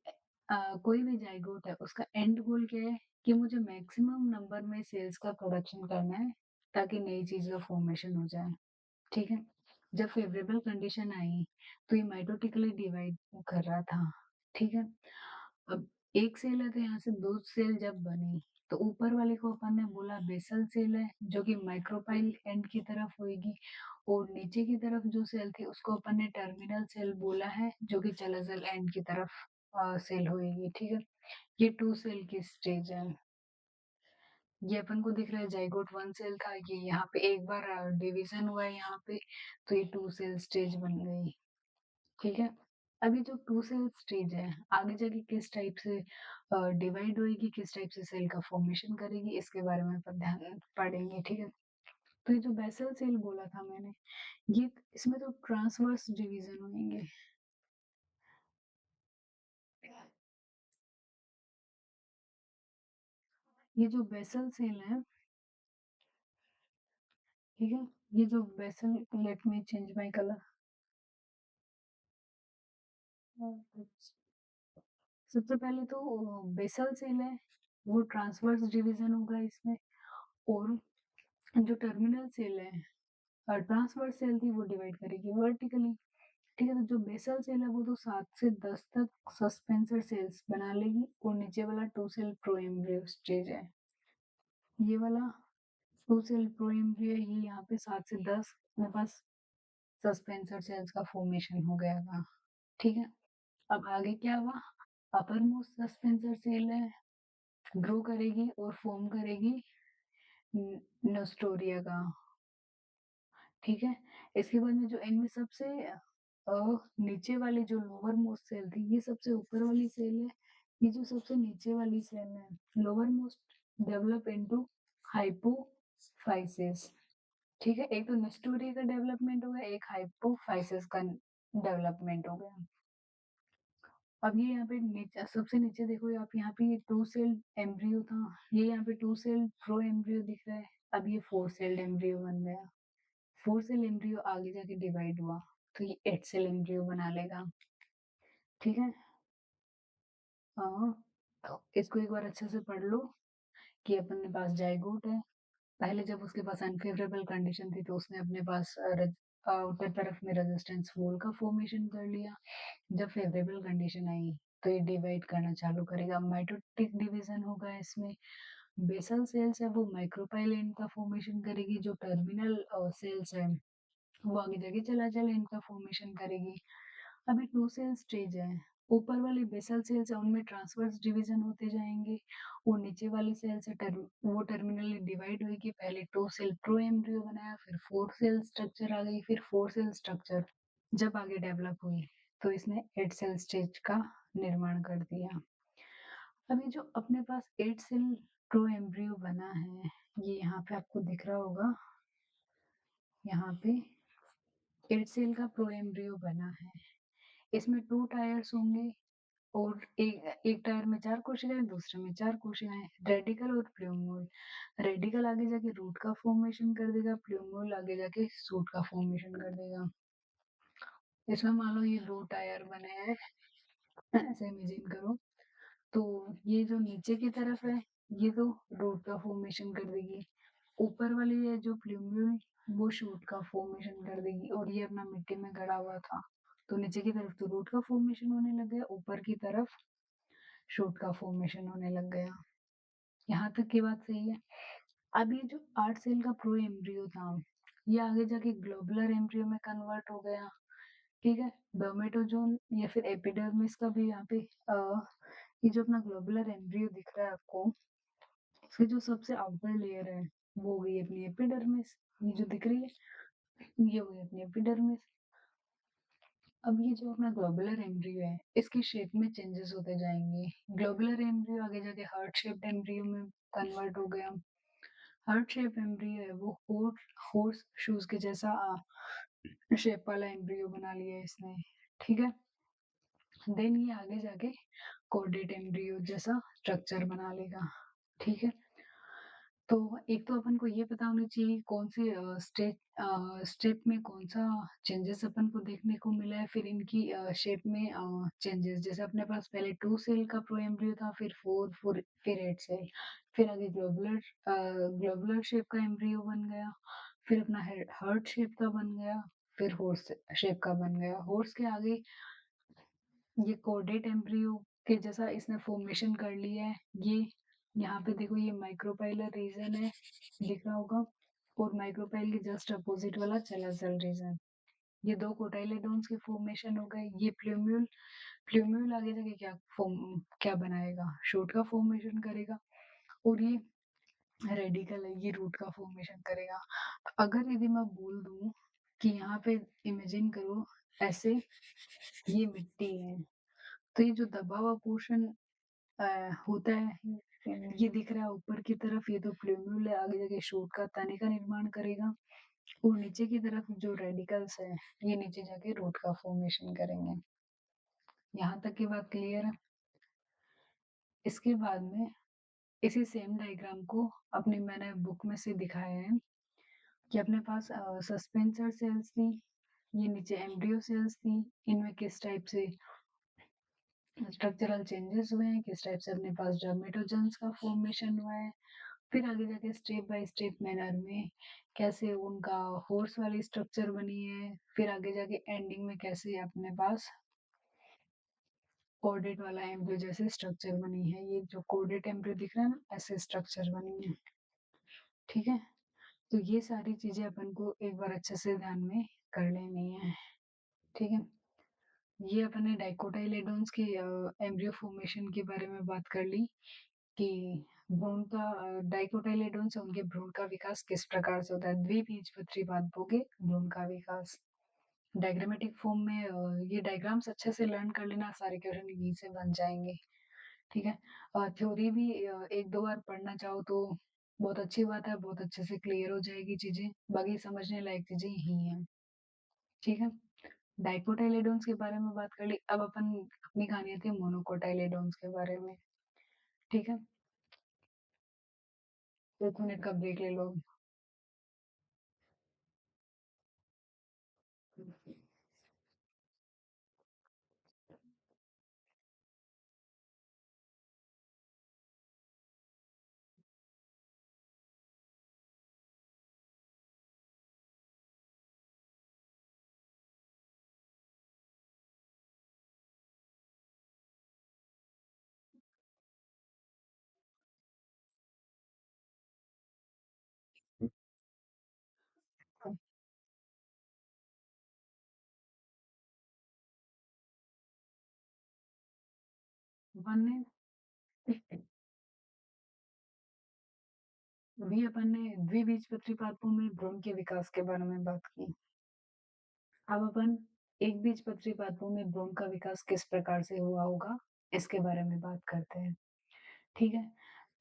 कोई भी जाइगोट है उसका एंड गोल क्या है कि मुझे मैक्सिमम नंबर में सेल्स का प्रोडक्शन करना है ताकि नई चीज का फॉर्मेशन हो जाए। ठीक है। जब फेवरेबल कंडीशन आई तो ये माइटोटिकली डिवाइड कर रहा था। ठीक है। अब एक सेल है तो यहाँ से दो सेल जब बनी तो ऊपर वाले को अपन ने बोला बेसल सेल है जो कि माइक्रोपाइल एंड की तरफ होगी, और नीचे की तरफ जो सेल थी उसको अपन ने टर्मिनल सेल बोला है जो कि चलाजल एंड की तरफ सेल होगी। ठीक है। ये टू सेल की स्टेज है। ये अपन को दिख रहा है जाइगोट वन सेल था, ये यहाँ पे एक बार डिवीजन हुआ है यहाँ पे, तो ये टू सेल स्टेज बन गई। ठीक है। अभी जो टू सेल स्टेज है आगे जाके किस टाइप से डिवाइड होएगी, किस टाइप से सेल का फॉर्मेशन करेगी, इसके बारे में अपन ध्यान पढ़ेंगे। ठीक है। तो ये जो बेसल सेल बोला था मैंने, ये इसमें तो ट्रांसवर्स डिवीजन होंगे। ये जो बेसल सेल है, ठीक है, ये जो basal, let me change my colour. सबसे पहले तो बेसल सेल है, वो ट्रांसवर्स डिवीजन होगा इसमें, और जो टर्मिनल सेल है ट्रांसवर्स सेल थी वो डिवाइड करेगी वर्टिकली। ठीक है। तो जो बेसल सेल है वो तो 7 से 10 तक सस्पेंसर सेल्स बना लेगी, और नीचे वाला टू सेल प्रोएम्ब्रियो स्टेज है, ये वाला टू सेल प्रोएम्ब्रियो, ये यहाँ पे 7 से 10 मेरे पास सस्पेंसर सेल्स का फॉर्मेशन हो गया था। ठीक है। अब आगे क्या हुआ, अपर मोस्ट सस्पेंसर सेल है, ग्रो करेगी और फॉर्म करेगी नोस्टोरिया का। ठीक है। इसके बाद में जो इनमें सबसे नीचे वाली जो लोअर मोस्ट सेल थी, ये सबसे ऊपर वाली सेल है, ये जो सबसे नीचे वाली सेल है lower most develop into hypophysis. ठीक है। एक तो नेस्टोरिया का डेवलपमेंट हो गया, एक हाइपोफाइसिस का डेवलपमेंट हो गया। अब ये यहाँ पे नीचे, सबसे नीचे देखो आप, यहाँ पे ये टू सेल एम्ब्रियो था, ये यहाँ पे टू सेल प्रो एम्ब्रियो दिख रहा है, अब ये फोर सेल एम्ब्रियो बन गया। फोर सेल एम्ब्रियो आगे जाके डिवाइड हुआ तो ये 8 सेल एम्ब्रियो बना लेगा। ठीक है। हाँ, तो इसको एक बार अच्छे से पढ़ लो कि अपन के पास जाइगोट है। पहले जब उसके पास अनफेवरेबल कंडीशन थी तो उसने अपने पास आउटर तरफ में रेजिस्टेंस वॉल का फॉर्मेशन कर लिया। जब फेवरेबल कंडीशन आई तो ये डिवाइड करना चालू करेगा, माइटोटिक डिवीजन होगा इसमें। बेसल सेल्स है वो माइक्रोपाइल एंड का फॉर्मेशन करेगी, जो टर्मिनल सेल्स है वो आगे जाके चलाचल इनका फॉर्मेशन करेगी। अभी टू सेल स्टेज है, ऊपर वाली बेसल सेल्स है उनमें ट्रांसवर्स डिवीजन होते जाएंगे, और नीचे वाली सेल्स है वो टर्मिनली डिवाइड हुई कि पहले टू सेल प्रो एम्ब्रियो बनाया, फिर फोर सेल स्ट्रक्चर आ गई, फिर फोर सेल स्ट्रक्चर जब आगे डेवलप हुई तो इसने 8 सेल स्टेज का निर्माण कर दिया। अभी जो अपने पास 8 सेल प्रो एम्ब्रियो बना है, ये यहाँ पे आपको दिख रहा होगा, यहाँ पे 8 सेल का प्रो एम्ब्रियो बना है। इसमें 2 टायर्स होंगे, और एक टायर में 4 कोशिकाएं, दूसरे में 4 कोशिकाएं, रेडिकल और प्लूमोल। रेडिकल आगे जाके रूट का फॉर्मेशन कर देगा, प्लूमोल आगे जाके सूट का फॉर्मेशन कर देगा। इसमें मान लो ये 2 टायर बने हैं, ऐसे इमेजिन करो। तो ये जो नीचे की तरफ है ये तो रूट का फॉर्मेशन कर देगी, ऊपर वाली है जो प्लूम्यूल वो शूट का फॉर्मेशन कर देगी, और ये अपना मिट्टी में गड़ा हुआ था तो नीचे की तरफ तो रूट का फॉर्मेशन होने लग गया, ऊपर की तरफ शूट का फॉर्मेशन होने लग गया। यहाँ तक की बात सही है। अब ये जो 8 सेल का प्रो एम्ब्रियो था ये आगे जाके ग्लोबुलर एम्ब्रियो में कन्वर्ट हो गया। ठीक है। डोमेटोजोन या फिर एपिडर्मिस का भी यहाँ पे ये जो अपना ग्लोबुलर एम्ब्रियो दिख रहा है आपको, इसकी जो सबसे आउटर लेयर है वो हो गई अपनी एपिडर्मिस, ये जो दिख रही है ये हो गई अपनी एपिडर्मिस। अब ये जो अपना ग्लोबुलर एम्ब्रियो है इसकी शेप में चेंजेस होते जाएंगे, ग्लोबुलर एम्ब्रियो आगे जाके हार्ट शेप्ड एम्ब्रियो में कन्वर्ट हो गया। हार्ट शेप एम्ब्रियो है वो हॉर्स शूज के जैसा शेप वाला एम्ब्रियो बना लिया है इसने। ठीक है। देन ये आगे जाके कोर्डेट एम्ब्रियो जैसा स्ट्रक्चर बना लेगा। ठीक है। तो एक तो अपन को ये पता होना चाहिए कौन से स्टेप में कौन-सा चेंजेस अपन को देखने को मिला है, फिर इनकी शेप में चेंजेस जैसे अपने पास पहले 2 सेल का प्रो-एम्ब्रियो था, फिर 4 फिर 8 सेल, फिर आगे ग्लोबुलर शेप का एम्ब्रियो बन गया, फिर अपना हार्ट शेप का बन गया, फिर हॉर्स शेप का बन गया। हॉर्स के आगे ये कोर्डेट एम्ब्रियो के जैसा इसने फॉर्मेशन कर लिया है। ये यहाँ पे देखो ये माइक्रोपाइलर रीजन है, दिख रहा होगा, और माइक्रोपाइल के जस्ट अपोजिट वाला चेलोसल रीजन। ये 2 कोटाइलेडोन्स के फॉर्मेशन हो गए। ये प्लूम्यूल प्लूम्यूल आगे जाके क्या बनाएगा? शूट का फॉर्मेशन करेगा, और ये रेडिकल है, ये रूट का फॉर्मेशन करेगा। अगर यदि मैं बोल दूँ कि यहाँ पे इमेजिन करो ऐसे ये मिट्टी है, तो ये जो दबा हुआ पोर्शन होता है, ये दिख रहा है ऊपर की तरफ, ये तो फ्लूम्यूल है, आगे जाके शूट का तने का निर्माण करेगा, और नीचे की तरफ जो रेडिकल्स है, ये नीचे जाके रूट का फॉर्मेशन करेंगे। यहाँ तक की बात क्लियर है? इसके बाद में इसी सेम डायग्राम को अपनी मैंने बुक में से दिखाया है कि अपने पास सस्पेंसर सेल्स थी, ये नीचे एम्ब्रियो सेल्स थी, इनमें किस टाइप से स्ट्रक्चरल चेंजेस हुए हैं, किस टाइप से अपने पास डर्मेटोजेंस का फॉर्मेशन हुआ है, फिर आगे जाके स्टेप बाय स्टेप मैनर में कैसे उनका हॉर्स वाली स्ट्रक्चर बनी है, फिर आगे जाके एंडिंग में कैसे अपने पास कोर्डेट वाला एम्ब्रियो जैसे स्ट्रक्चर बनी है। ये जो कोर्डेट एम्ब्रियो दिख रहा है ना, ऐसे स्ट्रक्चर बनी है। ठीक है, तो ये सारी चीजें अपन को एक बार अच्छे से ध्यान में कर लेनी है। ठीक है, ये अपन ने डाइकोटाइलेडोन्स के एम्ब्रियो फॉर्मेशन के बारे में बात कर ली कि भ्रूण का डाइकोटाइलेडोन से उनके भ्रूण का विकास किस प्रकार से होता है। द्विबीजपत्री पादपों के भ्रूण का विकास डायग्रामेटिक फॉर्म में ये डायग्राम्स अच्छे से लर्न कर लेना, सारे क्वेश्चन यहीं से बन जाएंगे। ठीक है, थ्योरी भी एक दो बार पढ़ना चाहो तो बहुत अच्छी बात है, बहुत अच्छे से क्लियर हो जाएगी चीजें, बाकी समझने लायक चीजें यही हैं। ठीक है, डाइकोटाइलेडोन्स के बारे में बात कर ली, अब अपन अपनी कहानी आती है मोनोकोटाइलेडोन्स के बारे में। ठीक है, 1 मिनट का ब्रेक ले लो। 1 ने अभी अपन ने द्विबीजपत्री पादपों में भ्रूण के विकास के बारे में बात की। अब अपन एक बीजपत्री पादपों में भ्रूण का विकास किस प्रकार से हुआ होगा, इसके बारे में बात करते हैं। ठीक है,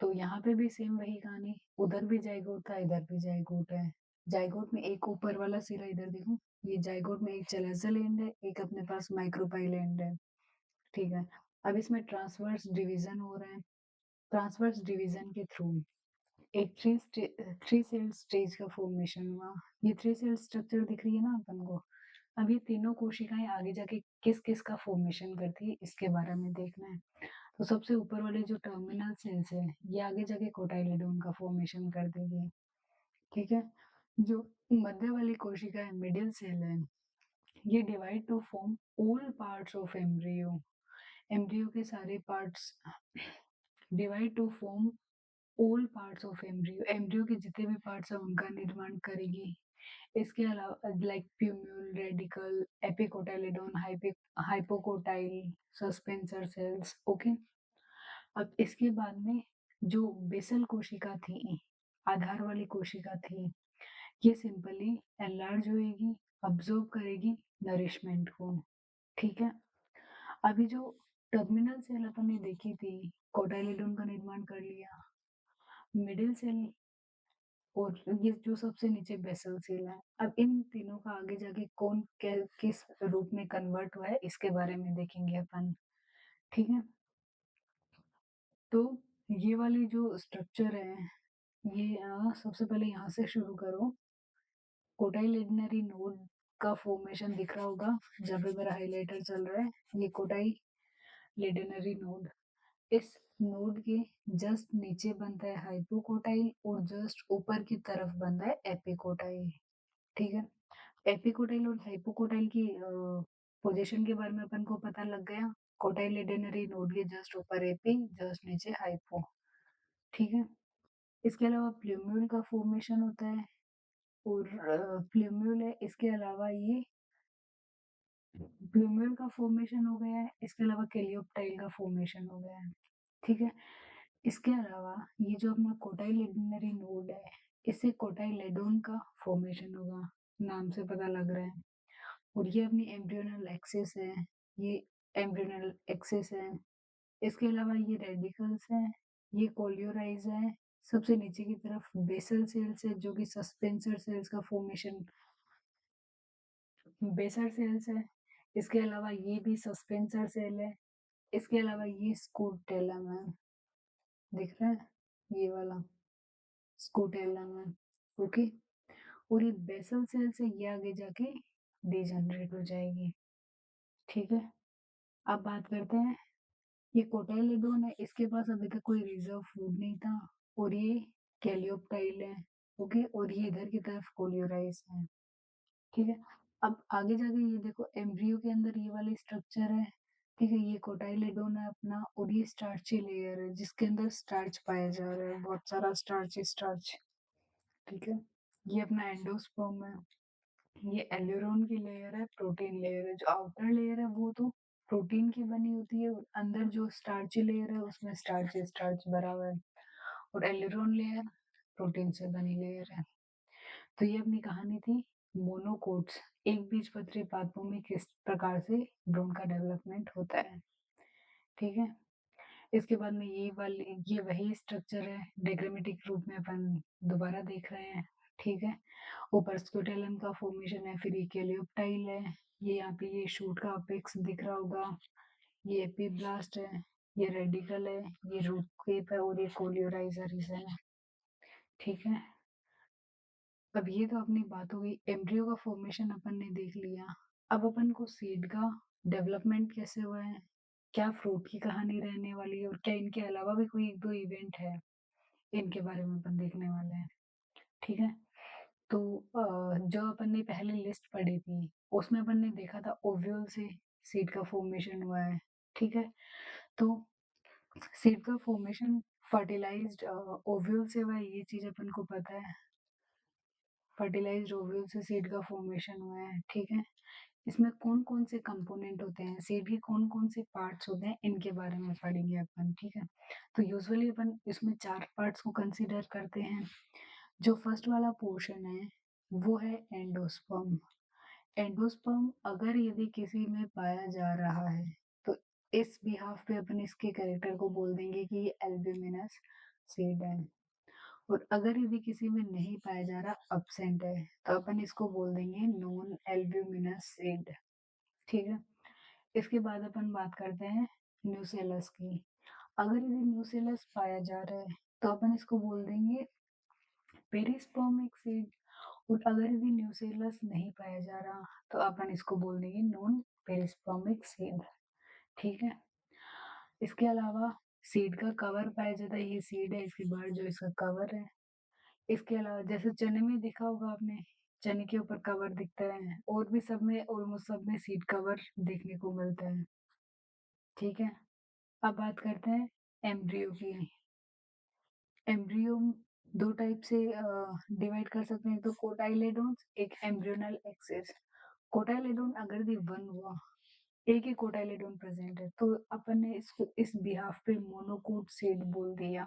तो यहाँ पे भी सेम वही कहानी, उधर भी जाइगोट था, इधर भी जाइगोट है। जाइगोट में एक ऊपर वाला सिरा, इधर देखो, ये जाइगोट में एक चैलेंजल एंड है, एक अपने पास माइक्रोपाइल एंड है। ठीक है, अब इसमें ट्रांसवर्स डिवीजन हो रहा है। ट्रांसवर्स डिवीजन के थ्रू एक थ्री सेल स्टेज का फॉर्मेशन हुआ। ये थ्री सेल स्ट्रक्चर दिख रही है ना अपन को। अब ये तीनों कोशिकाएं आगे जाके किस किस का फॉर्मेशन करती है, इसके बारे में देखना है। तो सबसे ऊपर वाले जो टर्मिनल सेल्स है, ये आगे जाके कोटाइलेडोन का फॉर्मेशन कर देगी। ठीक है, जो मध्य वाली कोशिका है, मिडिल सेल है, ये divide two form all parts of embryo. Embryo के सारे parts divide two form all parts of embryo, embryo के जितने भी पार्ट्स हैं उनका निर्माण करेगी। इसके अलावा like plumule, radicle, epicotyledon, hypocotyl, suspensor cells. Okay, अब इसके बाद में जो बेसल कोशिका थी, आधार वाली कोशिका थी, ये सिंपली एनलार्ज होएगी, अब्जॉर्ब करेगी नरिशमेंट को। ठीक है, अभी जो टर्मिनल सेल अपन ने देखी थी, कोटाइलेडोन का निर्माण कर लिया, मिडिल सेल और ये जो सबसे नीचे बेसल सेल है। अब इन तीनों का आगे जाके कौन किस रूप में कन्वर्ट हुआ है, इसके बारे में देखेंगे अपन। ठीक है, तो ये वाली जो स्ट्रक्चर है, ये सबसे पहले यहाँ से शुरू करो। कोटाइलिडनरी नोड का फॉर्मेशन दिख रहा होगा जहाँ पे मेरा हाइलाइटर चल रहा है, ये कोटाइलिडनरी नोड। इस नोड के जस्ट नीचे बनता है हाइपोकोटाइल और जस्ट ऊपर की तरफ बनता है एपिकोटाइल। ठीक है, एपिकोटाइल और हाइपोकोटाइल की पोजीशन के बारे में अपन को पता लग गया। कोटाइलिडनरी नोड के जस्ट ऊपर एपी, जस्ट नीचे हाइपो। ठीक है, इसके अलावा प्लूम्यूल का फॉर्मेशन होता है और प्लूम्यूल है, इसके अलावा ये प्लूम्यूल का फॉर्मेशन हो गया है, इसके अलावा कैलियोप्टाइल का फॉर्मेशन हो गया है। ठीक है, इसके अलावा ये जो अपना कोटाइलिडनरी नोड है, इससे कोटाइलेडोन का फॉर्मेशन होगा, नाम से पता लग रहा है। और ये अपनी एम्ब्रियोनल एक्सिस है, ये एम्ब्रियोनल एक्सिस है। इसके अलावा ये रेडिकल्स है, ये कोलियोराइज है। सबसे नीचे की तरफ बेसल सेल्स है जो कि सस्पेंसर सेल्स का फॉर्मेशन, बेसल सेल्स है। इसके अलावा ये भी सस्पेंसर सेल है। इसके अलावा ये स्कूटेलम है, दिख रहा है ये वाला स्कूटेलम है। ओके, और ये बेसल सेल से ये आगे जाके डिजनरेट हो जाएगी। ठीक है, अब बात करते हैं, ये कोटाइलिडोन है, इसके पास अभी तक कोई रिजर्व फूड नहीं था और ये कैलियोप्टाइल है। ओके, और ये इधर की तरफ कोलियोराइज है। ठीक है, अब आगे जाके ये देखो एम्ब्रियो के अंदर ये वाली स्ट्रक्चर है। ठीक है, ये कोटाइलिडोन है अपना और ये स्टार्ची लेयर है जिसके अंदर स्टार्च पाया जा रहा है, बहुत सारा स्टार्च स्टार्च। ठीक है, ये अपना एंडोस्पर्म है। ये एल्यूरोन की लेयर है, प्रोटीन लेयर है। जो आउटर लेयर है वो तो प्रोटीन की बनी होती है और अंदर जो स्टार्च लेयर है उसमें स्टार्च स्टार्च भरा हुआ है। और एल्यूरोन लेयर प्रोटीन से बनी लेयर है। तो ये अपनी कहानी थी मोनोकोट्स, एक बीजपत्री पादपों में किस प्रकार से भ्रूण का डेवलपमेंट होता है। ठीक है, इसके बाद में ये वही स्ट्रक्चर है, डायग्रामेटिक रूप में अपन दोबारा देख रहे हैं। ठीक है, ऊपर स्क्यूटेलम का फॉर्मेशन है, फिर ये कैलियोप्टाइल है, ये यहाँ पे ये शूट का अपेक्स दिख रहा होगा, ये एपीब्लास्ट है, ये रेडिकल है, ये रूट केप है और ये कोलियोराइजर रीजन है। ठीक है, अब ये तो अपनी बात हो गई, एम्ब्रियो का फॉर्मेशन अपन ने देख लिया। अब अपन को सीड का डेवलपमेंट कैसे हुआ है, क्या फ्रूट की कहानी रहने वाली है और क्या इनके अलावा भी कोई एक दो इवेंट है, इनके बारे में अपन देखने वाले हैं। ठीक है, तो जो अपन ने पहले लिस्ट पढ़ी थी उसमें अपन ने देखा था ओव्यूल से सीड का फॉर्मेशन हुआ है। ठीक है, तो सीड का फॉर्मेशन फर्टिलाइज्ड ओव्यूल से हुआ है, ये चीज अपन को पता है। फर्टिलाइज्ड ओव्यूल से सीड का फॉर्मेशन हुआ है। ठीक है, इसमें कौन कौन से कंपोनेंट होते हैं, सीड के कौन कौन से पार्ट्स होते हैं, इनके बारे में पढ़ेंगे अपन। ठीक है, तो यूजुअली अपन इसमें 4 पार्ट्स को कंसीडर करते हैं। जो फर्स्ट वाला पोर्शन है वो है एंडोस्पर्म। एंडोस्पर्म अगर यदि किसी में पाया जा रहा है तो इस बिहाफ पे अपन इसके कैरेक्टर को बोल देंगे कि ये एल्ब्यूमिनस सीड है। और अगर यदि किसी में नहीं पाया जा रहा, अब्सेंट है, तो अपन इसको बोल देंगे नॉन एल्ब्यूमिनस सीड। ठीक है, इसके बाद अपन बात करते हैं न्यूसेलस की। अगर यदि न्यूसेलस पाया जा रहा है तो अपन इसको बोल देंगे पेरिस्पर्मिक सीड। और अगर यदि न्यूसेलस नहीं पाया जा रहा तो अपन इसको बोल देंगे नॉन पेरिस्पर्मिक सीड। ठीक है, इसके अलावा सीड का कवर पाया जाता है, ये सीड है, इसके बाद जो इसका कवर है। इसके अलावा जैसे चने में देखा होगा आपने, चने के ऊपर कवर दिखता है, और भी सब में ऑलमोस्ट सब में सीड कवर देखने को मिलता है। ठीक है, अब बात करते हैं एम्ब्रियो की। एम्ब्रियो दो टाइप से डिवाइड कर सकते हैं, तो कोटाइलेडोन्स, एक एम्ब्रियोनल एक्सिस। कोटाइलेडोन अगर यदि वन हुआ, एक ही कोटाइलेडोन प्रेजेंट है, तो अपन ने इसको इस बिहाफ पे मोनोकोट सीड बोल दिया।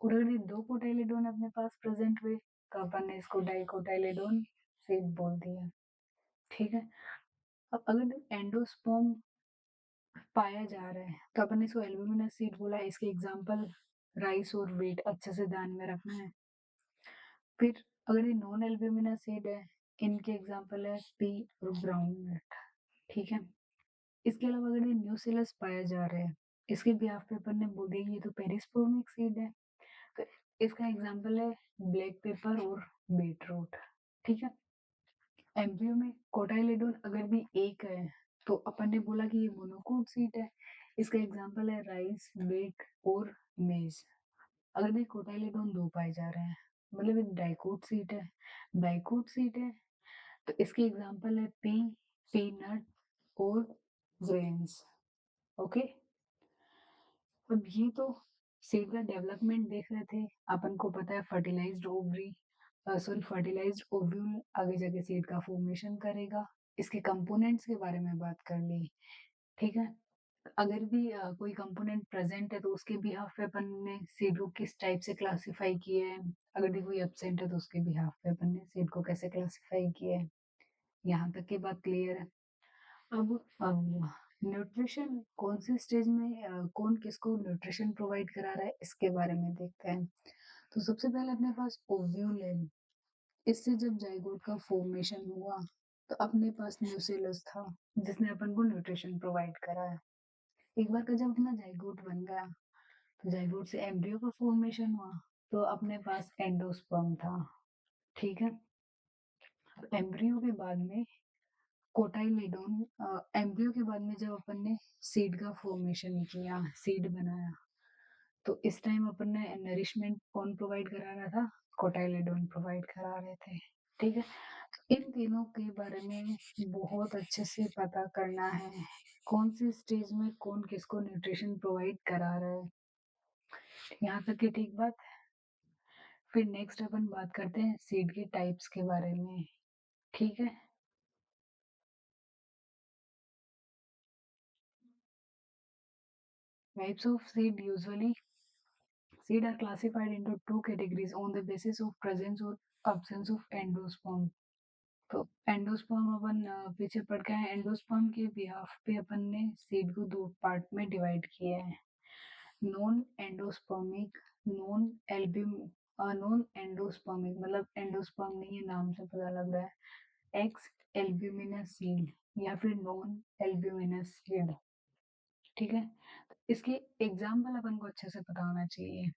और अगर ये दो कोटाइलेडोन अपने पास प्रेजेंट हुए तो अपन ने इसको डाइकोटाइलेडोन सीड बोल दिया। ठीक है, अब अगर एंडोस्पर्म पाया जा रहा है तो अपन ने इसको एल्ब्यूमिनस सीड बोला। इसके एग्जांपल राइस और व्हीट अच्छे से ध्यान में रखना है। फिर अगर ये नॉन एल्ब्यूमिनस सीड है, इनके एग्जांपल है पी और ग्राउंडनट। ठीक है, इसके अलावा अगर ये न्यूसेलस पाया जा रहा है, इसके बिहाफ पे अपन ने बोल दिया ये तो पेरिस्पर्मिक सीड है। तो इसका एग्जाम्पल है ब्लैक पेपर और बीट रूट। ठीक है, एम्ब्रियो में कोटाइलेडोन अगर भी एक है तो अपन ने बोला कि ये मोनोकोट सीट है। इसका एग्जाम्पल है राइस, बीट और मेज। अगर भी कोटाइलेडोन दो पाए जा रहे हैं मतलब एक डाइकोट सीट है, डाइकोट सीट है, तो इसके एग्जाम्पल है पी, पीनट और ग्रेन्स। ओके, अब ये तो सीड का डेवलपमेंट देख रहे थे। अपन को पता है fertilised ovary, sorry fertilised ovule आगे जाके सीड का फॉर्मेशन करेगा। इसके कंपोनेंट्स के बारे में बात कर ली। ठीक है, अगर भी कोई कंपोनेंट प्रेजेंट है तो उसके बिहाफ पे अपन ने सीड को किस टाइप से क्लासिफाई किया है, अगर भी कोई एब्सेंट है तो उसके बिहाफ पे अपन ने सीड को कैसे क्लासिफाई किया है। यहाँ तक की बात क्लियर है। अब न्यूट्रिशन कौन से स्टेज में कौन किसको न्यूट्रिशन प्रोवाइड करा रहा है इसके बारे में देखते हैं। तो सबसे पहले अपने पास ओव्यूल है। इससे जब जाइगोट का फॉर्मेशन हुआ तो अपने पास न्यूसेलस था जिसने अपन को न्यूट्रिशन प्रोवाइड करा है। एक बार का जब अपना जाइगोट बन गया तो जाइगोट से एम्ब्रियो का फॉर्मेशन हुआ तो अपने पास एंडोस्पर्म था। ठीक है, एम्ब्रियो के बाद में कोटाइलेडोन, एम्ब्रियो के बाद में जब अपन ने सीड का फॉर्मेशन किया, सीड बनाया, तो इस टाइम अपन ने नरिशमेंट कौन प्रोवाइड करा रहा था, कोटाइलेडोन प्रोवाइड करा रहे थे। ठीक है, इन तीनों के बारे में बहुत अच्छे से पता करना है, कौन सी स्टेज में कौन किसको न्यूट्रिशन प्रोवाइड करा रहा है। यहाँ तक की ठीक बात। फिर नेक्स्ट अपन बात करते हैं सीड के टाइप्स के बारे में। ठीक है, types of seed usually seed are classified into two categories on the basis of presence or absence of endosperm। तो एंडोस्पर्म अपन पीछे पढ़ के आए। एंडोस्पर्म के बिहाफ पे अपन ने सीड को दो पार्ट में डिवाइड किया है, non endospermic, non albumen, non endospermic मतलब एंडोस्पर्म नहीं है, नाम से पता लग रहा है, एक्स एल्ब्यूमिनस सीड या फिर नॉन एल्ब्यूमिनस सीड। ठीक है, इसके एग्जाम्पल अपन को अच्छे से पता होना चाहिए।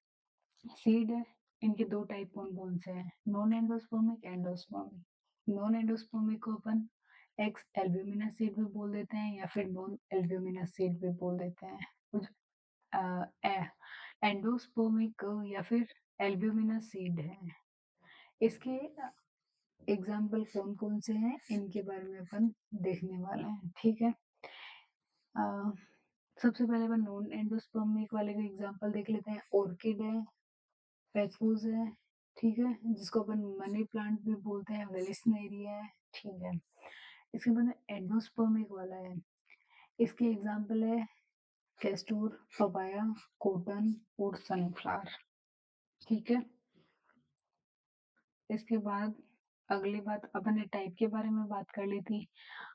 सीड है, इनके दो टाइप कौन कौन से हैं, non endospermic, endospermic. Non endospermic को अपन एक्स एल्ब्यूमिनस सीड भी बोल देते हैं या फिर नॉन एल्ब्यूमिनस सीड भी बोल देते हैं। कुछ एंडोस्पर्मिक या फिर एल्ब्यूमिनस सीड है। इसके एग्जाम्पल कौन कौन से हैं इनके बारे में अपन देखने वाले हैं। ठीक है, अ, सबसे पहले अपन नॉन एंडोस्पर्मिक वाले का एग्जाम्पल देख लेते हैं। ऑर्किड है, पेथूस है, ठीक है, जिसको अपन मनी प्लांट भी बोलते हैं, वेलिस्नेरिया है। ठीक है, इसके बाद में एंडोस्पर्मिक वाला है। इसके एग्जाम्पल है कैस्टोर, पपाया, कॉटन और सनफ्लावर। ठीक है, इसके बाद अगली बात अपन ने टाइप के बारे में बात कर ली थी।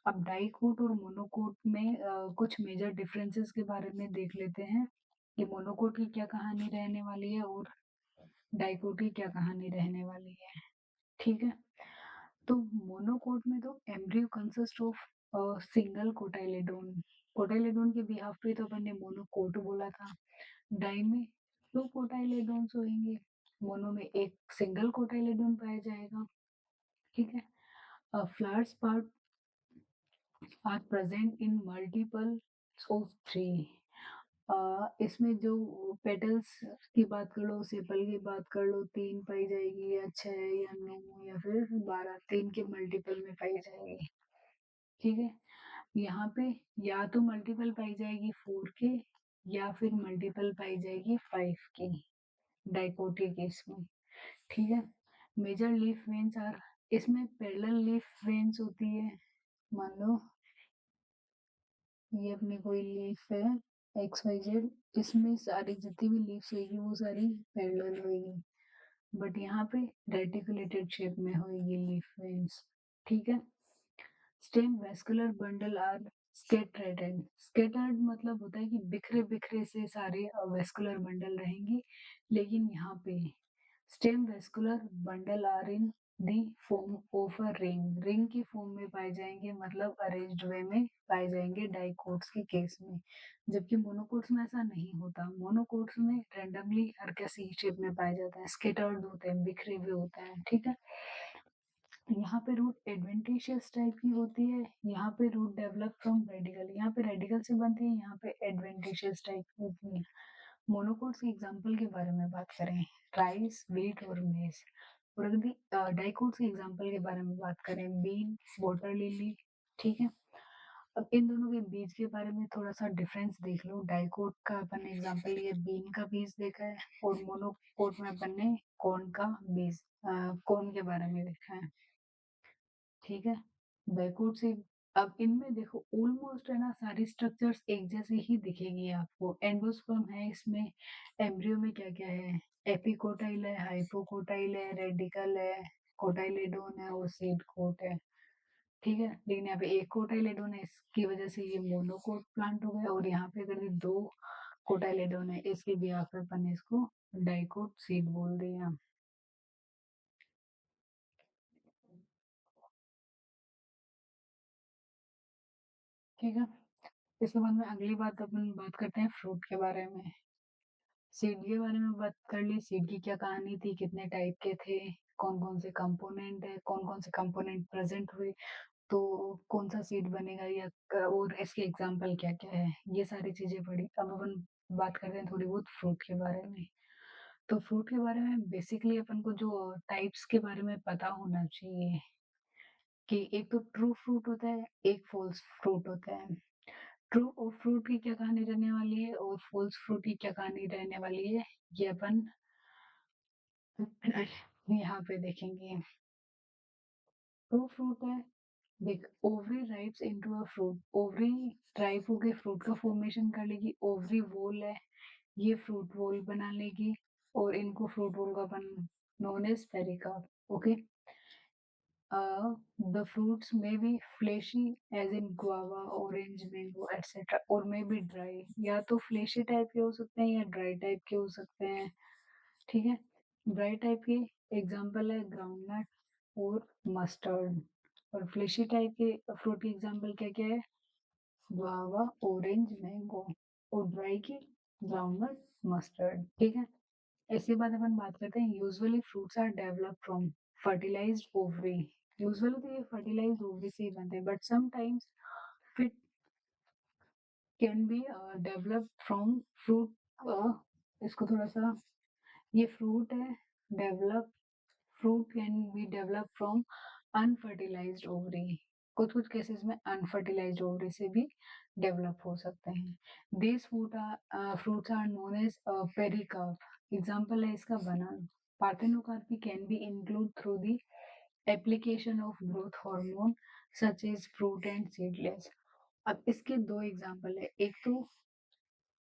अब डाइकोट और मोनोकोट में कुछ मेजर डिफरेंसेस के बारे में देख लेते हैं कि मोनोकोट की क्या कहानी रहने वाली है और डाइकोट की क्या कहानी रहने वाली है। ठीक है, तो मोनोकोट में तो एम्ब्रियो कंसिस्ट ऑफ सिंगल कोटाइलेडोन। कोटाइलेडोन के बिहाफ पे तो अपन ने मोनोकोट बोला था। डाई में दो कोटाइलेडोन्स होंगे, मोनो में एक सिंगल कोटाइलेडोन पाया जाएगा। ठीक है, flowers part are present in multiple of three. इसमें जो पेटल्स की बात कर लो, सेपल की बात कर लो, तीन पाई जाएगी या छह या नौ या फिर 12, तीन के मल्टीपल में पाई जाएगी। ठीक है, यहाँ पे या तो मल्टीपल पाई जाएगी 4 के या फिर मल्टीपल पाई जाएगी 5 की, डाइकोट के केस में। ठीक है, मेजर लीफ वेन्स आर, इसमें पैरेलल लीफ वेन्स होती है। मान लो ये अपनी कोई लीफ है एक्स वाई जेड, इसमें सारी जितनी भी लीव्स होगी वो सारी पैरेलल होगी, बट यहाँ पे रेटिकुलेटेड शेप में होगी लीफ वेन्स। ठीक है, stem vascular bundle are scattered. Scattered मतलब होता है कि बिखरे बिखरे से सारे वेस्कुलर बंडल रहेंगे, लेकिन यहाँ पे stem vascular bundle are in the form of a ring, ring की फॉर्म में पाए जाएंगे, मतलब अरेंज्ड वे में पाए जाएंगे डाइकोट्स के केस में, जबकि मोनोकोट्स में ऐसा नहीं होता। मोनोकोट्स में रैंडमली हर कैसी शेप में पाया जाता है, स्केटर्ड होते हैं, बिखरे हुए होते हैं, ठीक है। यहाँ पे रूट एडवेंटिशियस टाइप की होती है, यहाँ पे रूट डेवलप फ्रॉम रेडिकल, यहाँ पे रेडिकल से बनती है, यहाँ पे एडवेंटिशियस टाइप की होती है। मोनोकोट्स के एग्जाम्पल के बारे में बात करें, राइस, व्हीट और मेज। और अगर डाइकोट्स के एग्जाम्पल के बारे में बात करें, बीन, वाटर लिली, ठीक है। अब इन दोनों के बीज के बारे में थोड़ा सा डिफरेंस देख लो। डाइकोट का अपन एग्जाम्पल लिए बीन का बीज देखा है, और मोनोकोट में अपन ने कॉर्न का बीज, कॉर्न के बारे में देखा है, ठीक है। बैकवर्ड से अब इनमें देखो ऑलमोस्ट है ना, सारी स्ट्रक्चर्स एक जैसे ही दिखेगी आपको। एंडोस्पर्म है इसमें, एम्ब्रियो में क्या क्या है, एपिकोटाइल है, हाइपोकोटाइल है, रेडिकल है, कोटाइलेडोन है और सीड कोट है, ठीक है। लेकिन यहाँ पे एक कोटाइलेडोन है, इसकी वजह से ये मोनोकोट प्लांट हो गया, और यहाँ पे अगर ये दो कोटाइलेडोन है, इसके भी यहाँ पे अपन ने इसको डाइकोट सीड बोल दिया, ठीक है। इसके बाद में अगली बात अपन बात करते हैं फ्रूट के बारे में। सीड के बारे में बात कर ली, सीड की क्या कहानी थी, कितने टाइप के थे, कौन कौन से कंपोनेंट है, कौन कौन से कंपोनेंट प्रेजेंट हुए, तो कौन सा सीड बनेगा, या और इसके एग्जाम्पल क्या क्या है, ये सारी चीजें पढ़ी। अब अपन बात करते हैं थोड़ी बहुत फ्रूट के बारे में। तो फ्रूट के बारे में बेसिकली अपन को जो टाइप्स के बारे में पता होना चाहिए, कि एक तो ट्रू फ्रूट होता है, एक फॉल्स फ्रूट होता है। ट्रू फ्रूट की क्या कहानी रहने वाली है और फॉल्स फ्रूट की क्या कहानी रहने वाली है, ये अपन यहाँ पे देखेंगे। ट्रू फ्रूट है, देख, ovary ripes into a fruit, ovary ripe होके फ्रूट का फॉर्मेशन कर लेगी, ओवरी वोल है, ये फ्रूट वोल बना लेगी, और इनको फ्रूट वोल का अपन known as pericarp, okay. The fruits may be fleshy as in guava, orange, mango, etc. और may be dry, या तो fleshy टाइप के हो सकते हैं या ड्राई टाइप के हो सकते हैं, ठीक है। ड्राई टाइप के एग्जाम्पल है ग्राउंडनट और मस्टर्ड, और फ्लेशी टाइप के फ्रूट के एग्जाम्पल क्या क्या है, गुआवा, ऑरेंज, मैंगो, और ड्राई की ग्राउंडनट, मस्टर्ड, ठीक है। इसके बाद अपन बात करते हैं, usually fruits are develop from fertilised ovary. Usually तो ये फर्टिलाइज्ड ओवरी से ही बनते हैं, but sometimes fit can be develop from fruit. इसको थोड़ा सा, ये फ्रूट है, develop, fruit can be develop from unfertilised ovary. कुछ कुछ केसेस में अनफर्टिलाइज्ड ओवरी से भी डेवलप हो सकते हैं। This fruits are known as pericarp. Example है इसका banana. Parthenocarpy can be include through the application of growth hormone such as fruit and seedless. अब इसके दो एग्जाम्पल है, एक तो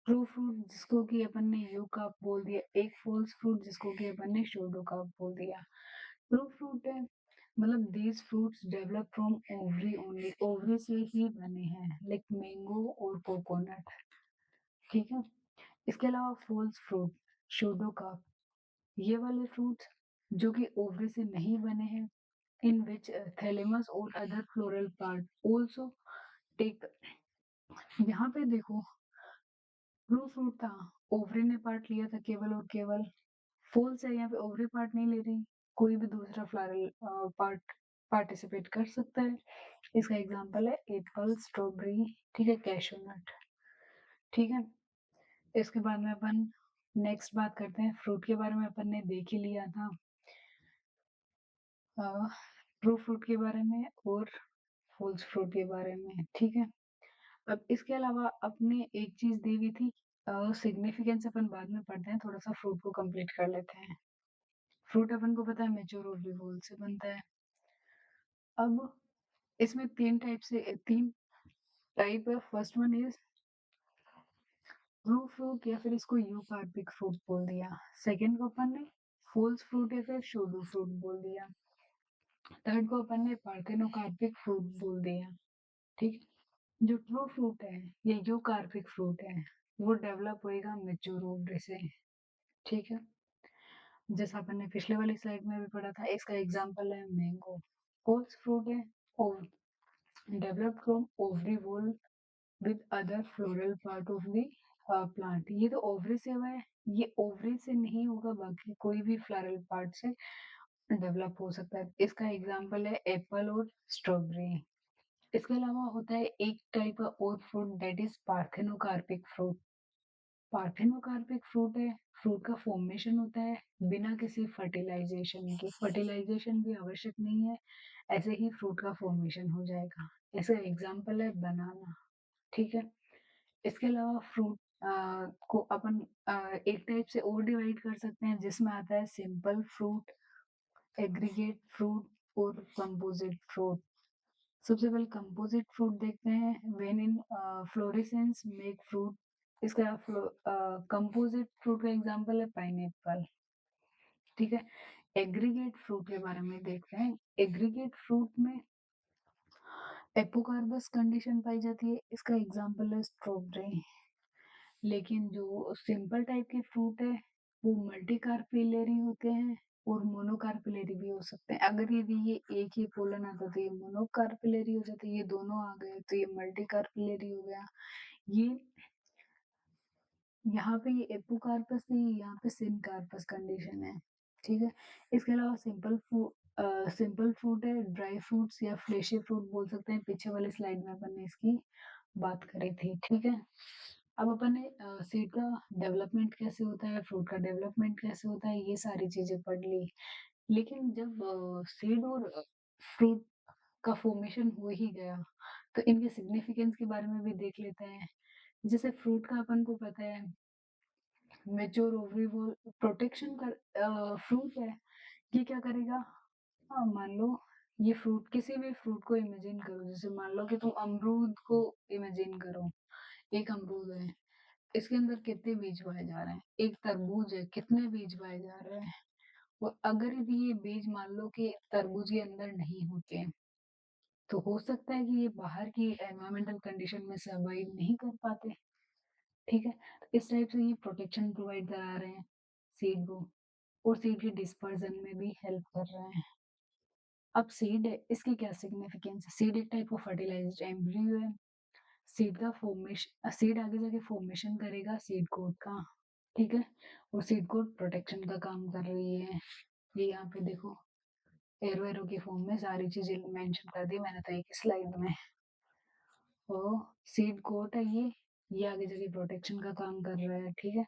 ट्रू फ्रूट जिसको कि अपन ने यू कप बोल दिया, एक फॉल्स फ्रूट जिसको कि अपन ने शोडो कप बोल दिया। ट्रू फ्रूट है, मतलब these fruits develop from ovary only, ovary से ही बने हैं, लाइक मैंगो और कोकोनट, ठीक है। इसके अलावा फॉल्स फ्रूट, शोडो कप, ये वाले फ्रूट्स जो कि ओवरी से नहीं बने हैं, इन विच थैलेमस और other floral part also take. यहाँ पे देखो, ट्रू फ्रूट था, ओवरी ने पार्ट लिया था केवल और केवल। फॉल्स है, यहाँ पे ओवरी पार्ट नहीं ले रही, कोई भी दूसरा फ्लोरल पार्ट पार्टिसिपेट कर सकता है। इसका एग्जांपल है एप्पल, स्ट्रॉबेरी, ठीक है, कैशू नट, ठीक है। इसके बाद में अपन नेक्स्ट बात करते हैं, फ्रूट के बारे में अपन ने देख ही लिया था, ट्रू फ्रूट के बारे में और फॉल्स फ्रूट के बारे में, ठीक है। अब इसके अलावा अपने एक चीज दी हुई थी, सिग्निफिकेंस अपन बाद में पढ़ते हैं, थोड़ा सा फ्रूट को कंप्लीट कर लेते हैं। फ्रूट अपन को पता है मेच्योर ओवरी से बनता है। अब इसमें तीन टाइप है। First one is true fruit, या फिर इसको यूकार्पिक फ्रूट बोल दिया। सेकंड को अपन ने फॉल्स फ्रूट या फिर शोडो फ्रूट बोल दिया। थर्ड को अपन ने पार्थेनोकार्पिक फ्रूट बोल दिया, ठीक है। जो ट्रू फ्रूट है, ये यूकार्पिक फ्रूट है, वो डेवलप होएगा मेच्योर ओवरी से, ठीक है। जैसा अपन ने पिछले वाली स्लाइड में भी पढ़ा था, इसका एग्जांपल है मैंगो। कोर्स फ्रूट है और developed from ovary wall with other floral part of the plant. ये तो ओवरी से हुआ है, ये ओवरी से नहीं होगा, बाकी कोई भी फ्लोरल पार्ट से डेवलप हो सकता है। इसका एग्जांपल है एप्पल और स्ट्रॉबेरी। इसके अलावा होता है एक टाइप का और fruit, that is parthenocarpic fruit. Parthenocarpic fruit है, फ्रूट का फॉर्मेशन होता है बिना किसी फर्टिलाइजेशन के, फर्टिलाइजेशन भी आवश्यक नहीं है, ऐसे ही फ्रूट का फॉर्मेशन हो जाएगा। इसका एग्जांपल है बनाना। ठीक है, इसके अलावा फ्रूट को अपन एक टाइप से और डिवाइड कर सकते हैं, जिसमें आता है सिंपल फ्रूट, एग्रीगेट फ्रूट और कंपोजिट फ्रूट। सबसे पहले कंपोजिट फ्रूट देखते हैं। When in fluorescence make fruit. इसका कंपोजिट फ्रूट का एग्जांपल है पाइनएप्पल। ठीक है, एग्रीगेट फ्रूट के बारे में देखते हैं। एग्रीगेट फ्रूट में एपोकार्पस कंडीशन पाई जाती है, इसका एग्जांपल है स्ट्रॉबेरी। लेकिन जो सिंपल टाइप के फ्रूट है वो मल्टी कार्पिलरी होते हैं और मोनोकार्पिलरी भी हो सकते हैं। अगर यदि ये एक ही पोलन आता तो ये मोनोकार्पिलरी हो जाता है, ये दोनों आ गए तो ये मल्टी कार्पिलरी हो गया। ये यहाँ पे ये एपोकार्पस नहीं, यहाँ पे सिनकार्पस कंडीशन है। ठीक है, इसके अलावा सिंपल फ्रूट है, ड्राई फ्रूट्स या फ्लेशी फ्रूट बोल सकते हैं। पीछे वाली स्लाइड में अपन ने इसकी बात करी थी। ठीक है, अब अपन ने सीड का डेवलपमेंट कैसे होता है, फ्रूट का डेवलपमेंट कैसे होता है, ये सारी चीजें पढ़ ली। लेकिन जब सीड और फ्रूट का फॉर्मेशन हो ही गया तो इनके सिग्निफिकेंस के बारे में भी देख लेते हैं। जैसे फ्रूट का अपन को पता है मेच्योर ओवरी वो प्रोटेक्शन कर, फ्रूट है, ये क्या करेगा। हाँ, मान लो ये फ्रूट, किसी भी फ्रूट को इमेजिन करो, जैसे मान लो कि तुम अमरूद को इमेजिन करो। एक अमरूद है, इसके अंदर कितने बीज पाए जा रहे हैं। एक तरबूज है, कितने बीज पाए जा रहे हैं। और अगर यदि ये बीज मान लो कि तरबूज के अंदर नहीं होते तो हो सकता है कि ये बाहर की एनवायरमेंटल कंडीशन में सर्वाइव नहीं कर पाते। ठीक है, तो इस टाइप से ये प्रोटेक्शन प्रोवाइड करा रहे हैं सीड को, और सीड के डिस्पर्जन में भी हेल्प कर रहे हैं। अब सीड है, इसकी क्या सिग्निफिकेंस है। सीड एक टाइप ऑफ फर्टिलाइज्ड एम्ब्रियो है। सीड का फॉर्मेशन, सीड आगे जाके फॉर्मेशन करेगा सीड कोट का। ठीक है, और सीड कोट प्रोटेक्शन का काम कर रही है। ये यहाँ पे देखो एरो एरो की फॉर्म में सारी चीजें मेंशन कर दी मैंने तो एक स्लाइड में। तो सीड कोट है ये आगे जाके प्रोटेक्शन का काम कर रहा है। ठीक है,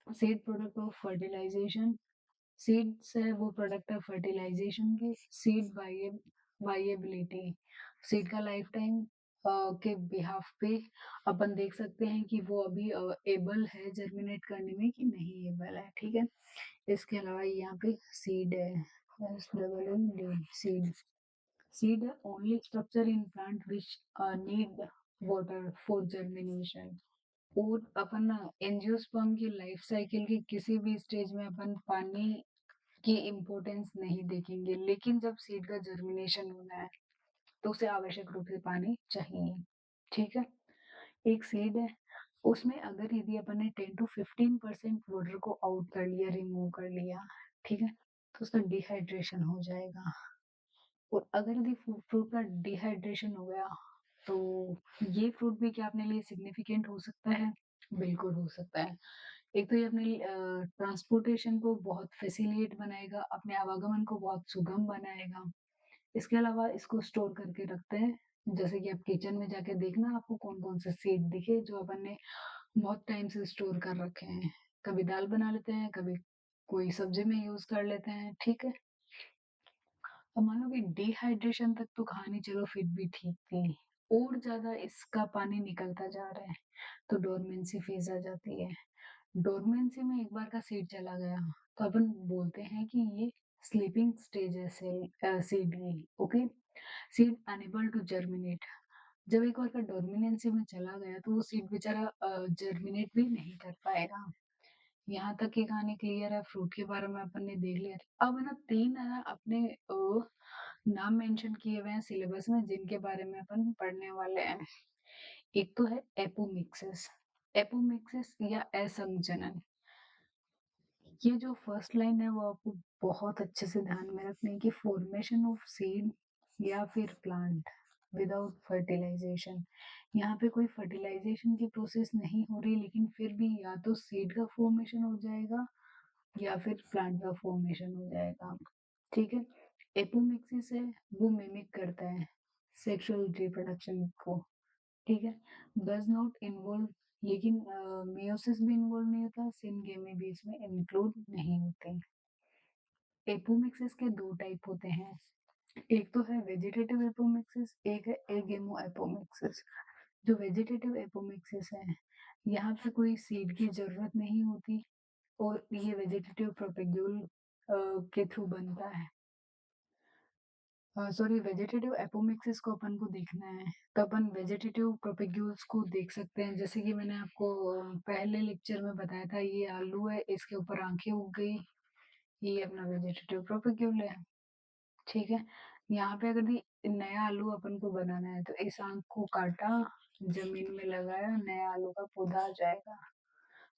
seed product of fertilisation, seeds है वो प्रोडक्ट है फर्टिलाइजेशन की। सीड वाइएबिलिटी, सीड का लाइफ टाइम के बिहाफ पे अपन देख सकते हैं कि वो अभी एबल है जर्मिनेट करने में कि नहीं एबल है। ठीक है, इसके अलावा यहाँ पे सीड है, सीड। सीड है only structure in plant which need water for germination. और अपन एंजियोस्पर्म की लाइफ साइकिल की किसी भी स्टेज में अपन पानी की इम्पोर्टेंस नहीं देखेंगे, लेकिन जब सीड का जर्मिनेशन होना है तो उसे आवश्यक रूप से पानी चाहिए। ठीक है, एक सीड है, उसमें अगर यदि अपन ने 10 to 15% वाटर को आउट कर लिया, रिमूव कर लिया, ठीक है, तो उसका डिहाइड्रेशन हो जाएगा। और अगर यदि फ्रूट का डिहाइड्रेशन हो गया तो ये फ्रूट भी क्या अपने लिए सिग्निफिकेंट हो सकता है। बिल्कुल हो सकता है। एक तो ये अपने ट्रांसपोर्टेशन को बहुत फैसिलिटेट बनाएगा, अपने आवागमन को बहुत सुगम बनाएगा। इसके अलावा इसको स्टोर करके रखते हैं, जैसे कि आप किचन में जाके देखना आपको कौन कौन से सीड दिखे जो अपन ने बहुत टाइम से स्टोर कर रखे हैं। कभी दाल बना लेते हैं, कभी कोई सब्जी में यूज कर लेते हैं। ठीक है, अब मान लो कि डिहाइड्रेशन तक तो कहानी चलो फिर भी ठीक थी, और ज्यादा इसका पानी निकलता जा रहा है तो डोरमेंसी फेज आ जाती है। डोरमेंसी में एक बार का सीड चला गया तो अपन बोलते हैं कि ये स्लीपिंग स्टेज है सीड की। Okay, seed unable to germinate, जब एक बार का डोरमेंसी में चला गया तो वो सीड बेचारा जर्मिनेट भी नहीं कर पाएगा। यहाँ तक की कहानी क्लियर है। फ्रूट के बारे में अपन ने देख लिया। अब है ना तीन है ना अपने नाम मेंशन किए हुए हैं सिलेबस में जिनके बारे में अपन पढ़ने वाले हैं। एक तो है एपोमिक्सिस, एपोमिक्सिस या असंजनन। ये जो फर्स्ट लाइन है वो आपको बहुत अच्छे से ध्यान में रखनी है कि फॉर्मेशन ऑफ सीड या फिर प्लांट विदाउट फर्टिलाइजेशन। यहाँ पे कोई फर्टिलाइजेशन की प्रोसेस नहीं हो रही, लेकिन फिर भी या तो सीड का फॉर्मेशन हो जाएगा या फिर प्लांट का फॉर्मेशन हो जाएगा। ठीक है। एपोमिक्सिस है, वो मिमिक करता है सेक्सुअल रिप्रोडक्शन को। ठीक है। डज नॉट इन्वॉल्व, लेकिन मेयोसिस भी इन्वॉल्व नहीं होता, सिनगेमी भी इसमें इंक्लूड नहीं होते। एपोमिक्सिस के दो टाइप होते हैं, एक तो है वेजिटेटिव एपोमिक्सिस, एक है एगेमो एपोमिक्सिस। जो वेजिटेटिव एपोमिक्सिस है, यहाँ पे कोई सीड की जरूरत नहीं होती और ये वेजिटेटिव प्रोपेग्यूल के थ्रू बनता है। सॉरी, वेजिटेटिव एपोमिक्सिस को अपन को देखना है तो अपन वेजिटेटिव प्रोपेग्यूल्स को देख सकते हैं। जैसे कि मैंने आपको पहले लेक्चर में बताया था, ये आलू है, इसके ऊपर आंखें उग गई, ये अपना वेजिटेटिव प्रोपेग्यूल है। ठीक है। यहाँ पे अगर ये नया आलू अपन को बनाना है तो इस आंख को काटा, जमीन में लगाया, नया आलू का पौधा आ जाएगा।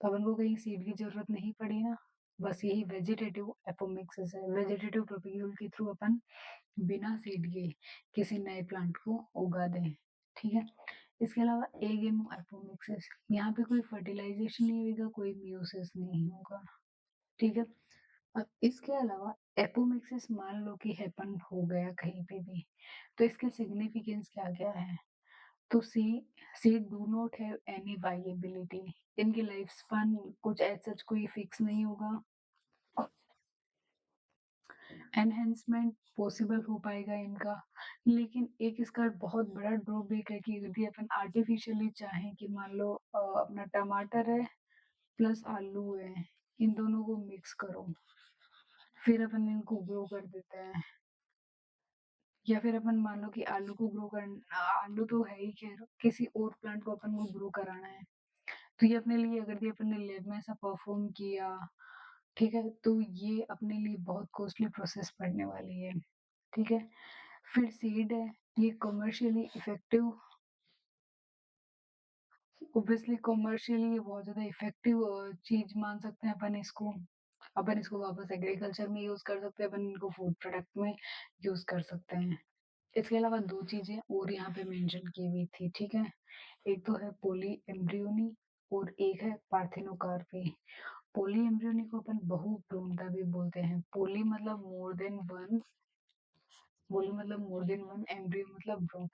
तो अपन को कहीं सीड की जरूरत नहीं पड़ी ना। बस यही वेजिटेटिव एपोमिक्सिस है, वेजिटेटिव प्रोपेग्यूल के थ्रू अपन बिना सीड के किसी नए प्लांट को उगा दें। ठीक है। इसके अलावा एगेमो एपोमिक्सिस, यहाँ पे कोई फर्टिलाइजेशन नहीं होगा, कोई मियोसिस नहीं होगा। ठीक है। अब इसके अलावा एपोमिक्सिस मान लो कि हैपन हो गया कहीं पे भी, तो इसके सिग्निफिकेंस क्या क्या है। तो सी डू नॉट हैव एनी वाइएबिलिटी, इनकी लाइफ स्पान कुछ ऐसा कोई फिक्स नहीं होगा। एनहेंसमेंट पॉसिबल हो पाएगा इनका, लेकिन एक इसका बहुत बड़ा ड्रॉबैक है कि यदि अपन आर्टिफिशियली चाहें कि मान लो अपना टमाटर है प्लस आलू है, इन दोनों को मिक्स करो, फिर अपन इनको ग्रो कर देते हैं। या फिर अपन मान लो कि आलू को ग्रो कर, आलू तो है ही, खैर किसी और प्लांट को अपन को ग्रो कराना है, तो ये अपने लिए अगर ये अपन ने लैब में ऐसा परफॉर्म किया, ठीक है, तो ये अपने लिए बहुत कॉस्टली प्रोसेस पड़ने वाली है। ठीक है। फिर सीड है, ये कमर्शियली इफेक्टिव, ऑब्वियसली कमर्शियली ये बहुत ज्यादा इफेक्टिव चीज मान सकते हैं अपन इसको। अपन इसको वापस एग्रीकल्चर में यूज कर सकते हैं, अपन इनको फूड प्रोडक्ट में यूज कर सकते हैं। इसके अलावा दो चीजें और यहाँ पे मेंशन की हुई थी। ठीक है। एक तो है पोली एम्ब्रियोनी और एक है पार्थिनोकार्पी। पोली एम्ब्रियोनी को अपन बहु भ्रूणता भी बोलते हैं। पोली मतलब मोर देन वन, बोली मतलब मोर देन वन, एम्ब्रियो मतलब भ्रूण।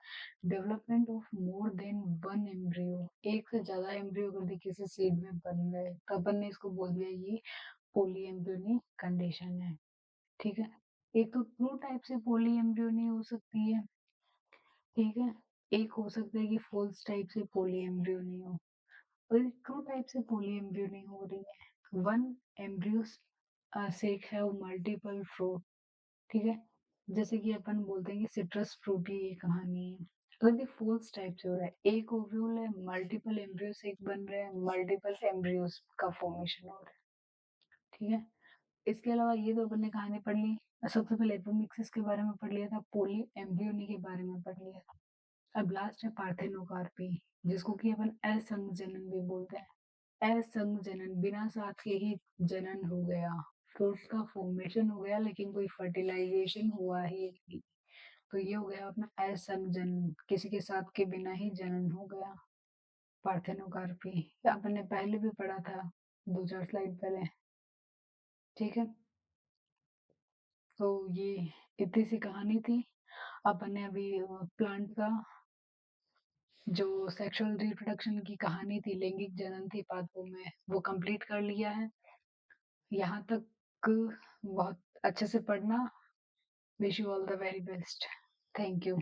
Development of more than one embryo, एक से ज्यादा एम्ब्रियो अगर किसी सीड में बन गए तो अपन ने इसको बोल दिया ये पोली एम्ब्रियोनी कंडीशन है। ठीक है। एक तो टू टाइप से पोली एम्ब्रियोनी हो सकती है। ठीक है। एक हो सकता है कि फॉल्स टाइप से पोली एम्ब्रियोनी हो, और टू टाइप से पोली एम्ब्रियोनी हो रही है। वन एम्ब्रियो सेक है मल्टीपल फ्रूट। ठीक है। जैसे कि अपन बोलते हैं कि सिट्रस फ्रूट की ये कहानी है। अगर ये फॉल्स टाइप से हो रहा है, एक ओव्यूल है, मल्टीपल एम्ब्रियो सेक बन रहे हैं, मल्टीपल एम्ब्रियोस का फॉर्मेशन हो रहा है। ठीक है। इसके अलावा ये तो अपन ने कहानी पढ़ ली। सबसे पहले एपोमिक्सिस के बारे में पढ़ लिया था, पोली एम्ब्रियोनी के बारे में पढ़ लिया था। अब लास्ट है पार्थेनोकार्पी, जिसको कि अपन असंगजनन भी बोलते हैं। असंगजनन, बिना साथ के ही जनन हो गया, फ्रूट का फॉर्मेशन हो गया, लेकिन कोई फर्टिलाइजेशन हुआ ही नहीं, तो ये हो गया अपना असंगजनन, किसी के साथ के बिना ही जनन हो गया, पार्थेनोकार्पी। अपन ने पहले भी पढ़ा था, दो चार स्लाइड पहले। ठीक है। तो ये इतनी सी कहानी थी। अपन ने अभी प्लांट का जो सेक्सुअल रिप्रोडक्शन की कहानी थी, लैंगिक जनन थी पादपों में, वो कंप्लीट कर लिया है। यहाँ तक बहुत अच्छे से पढ़ना। Wish you all the very best. Thank you.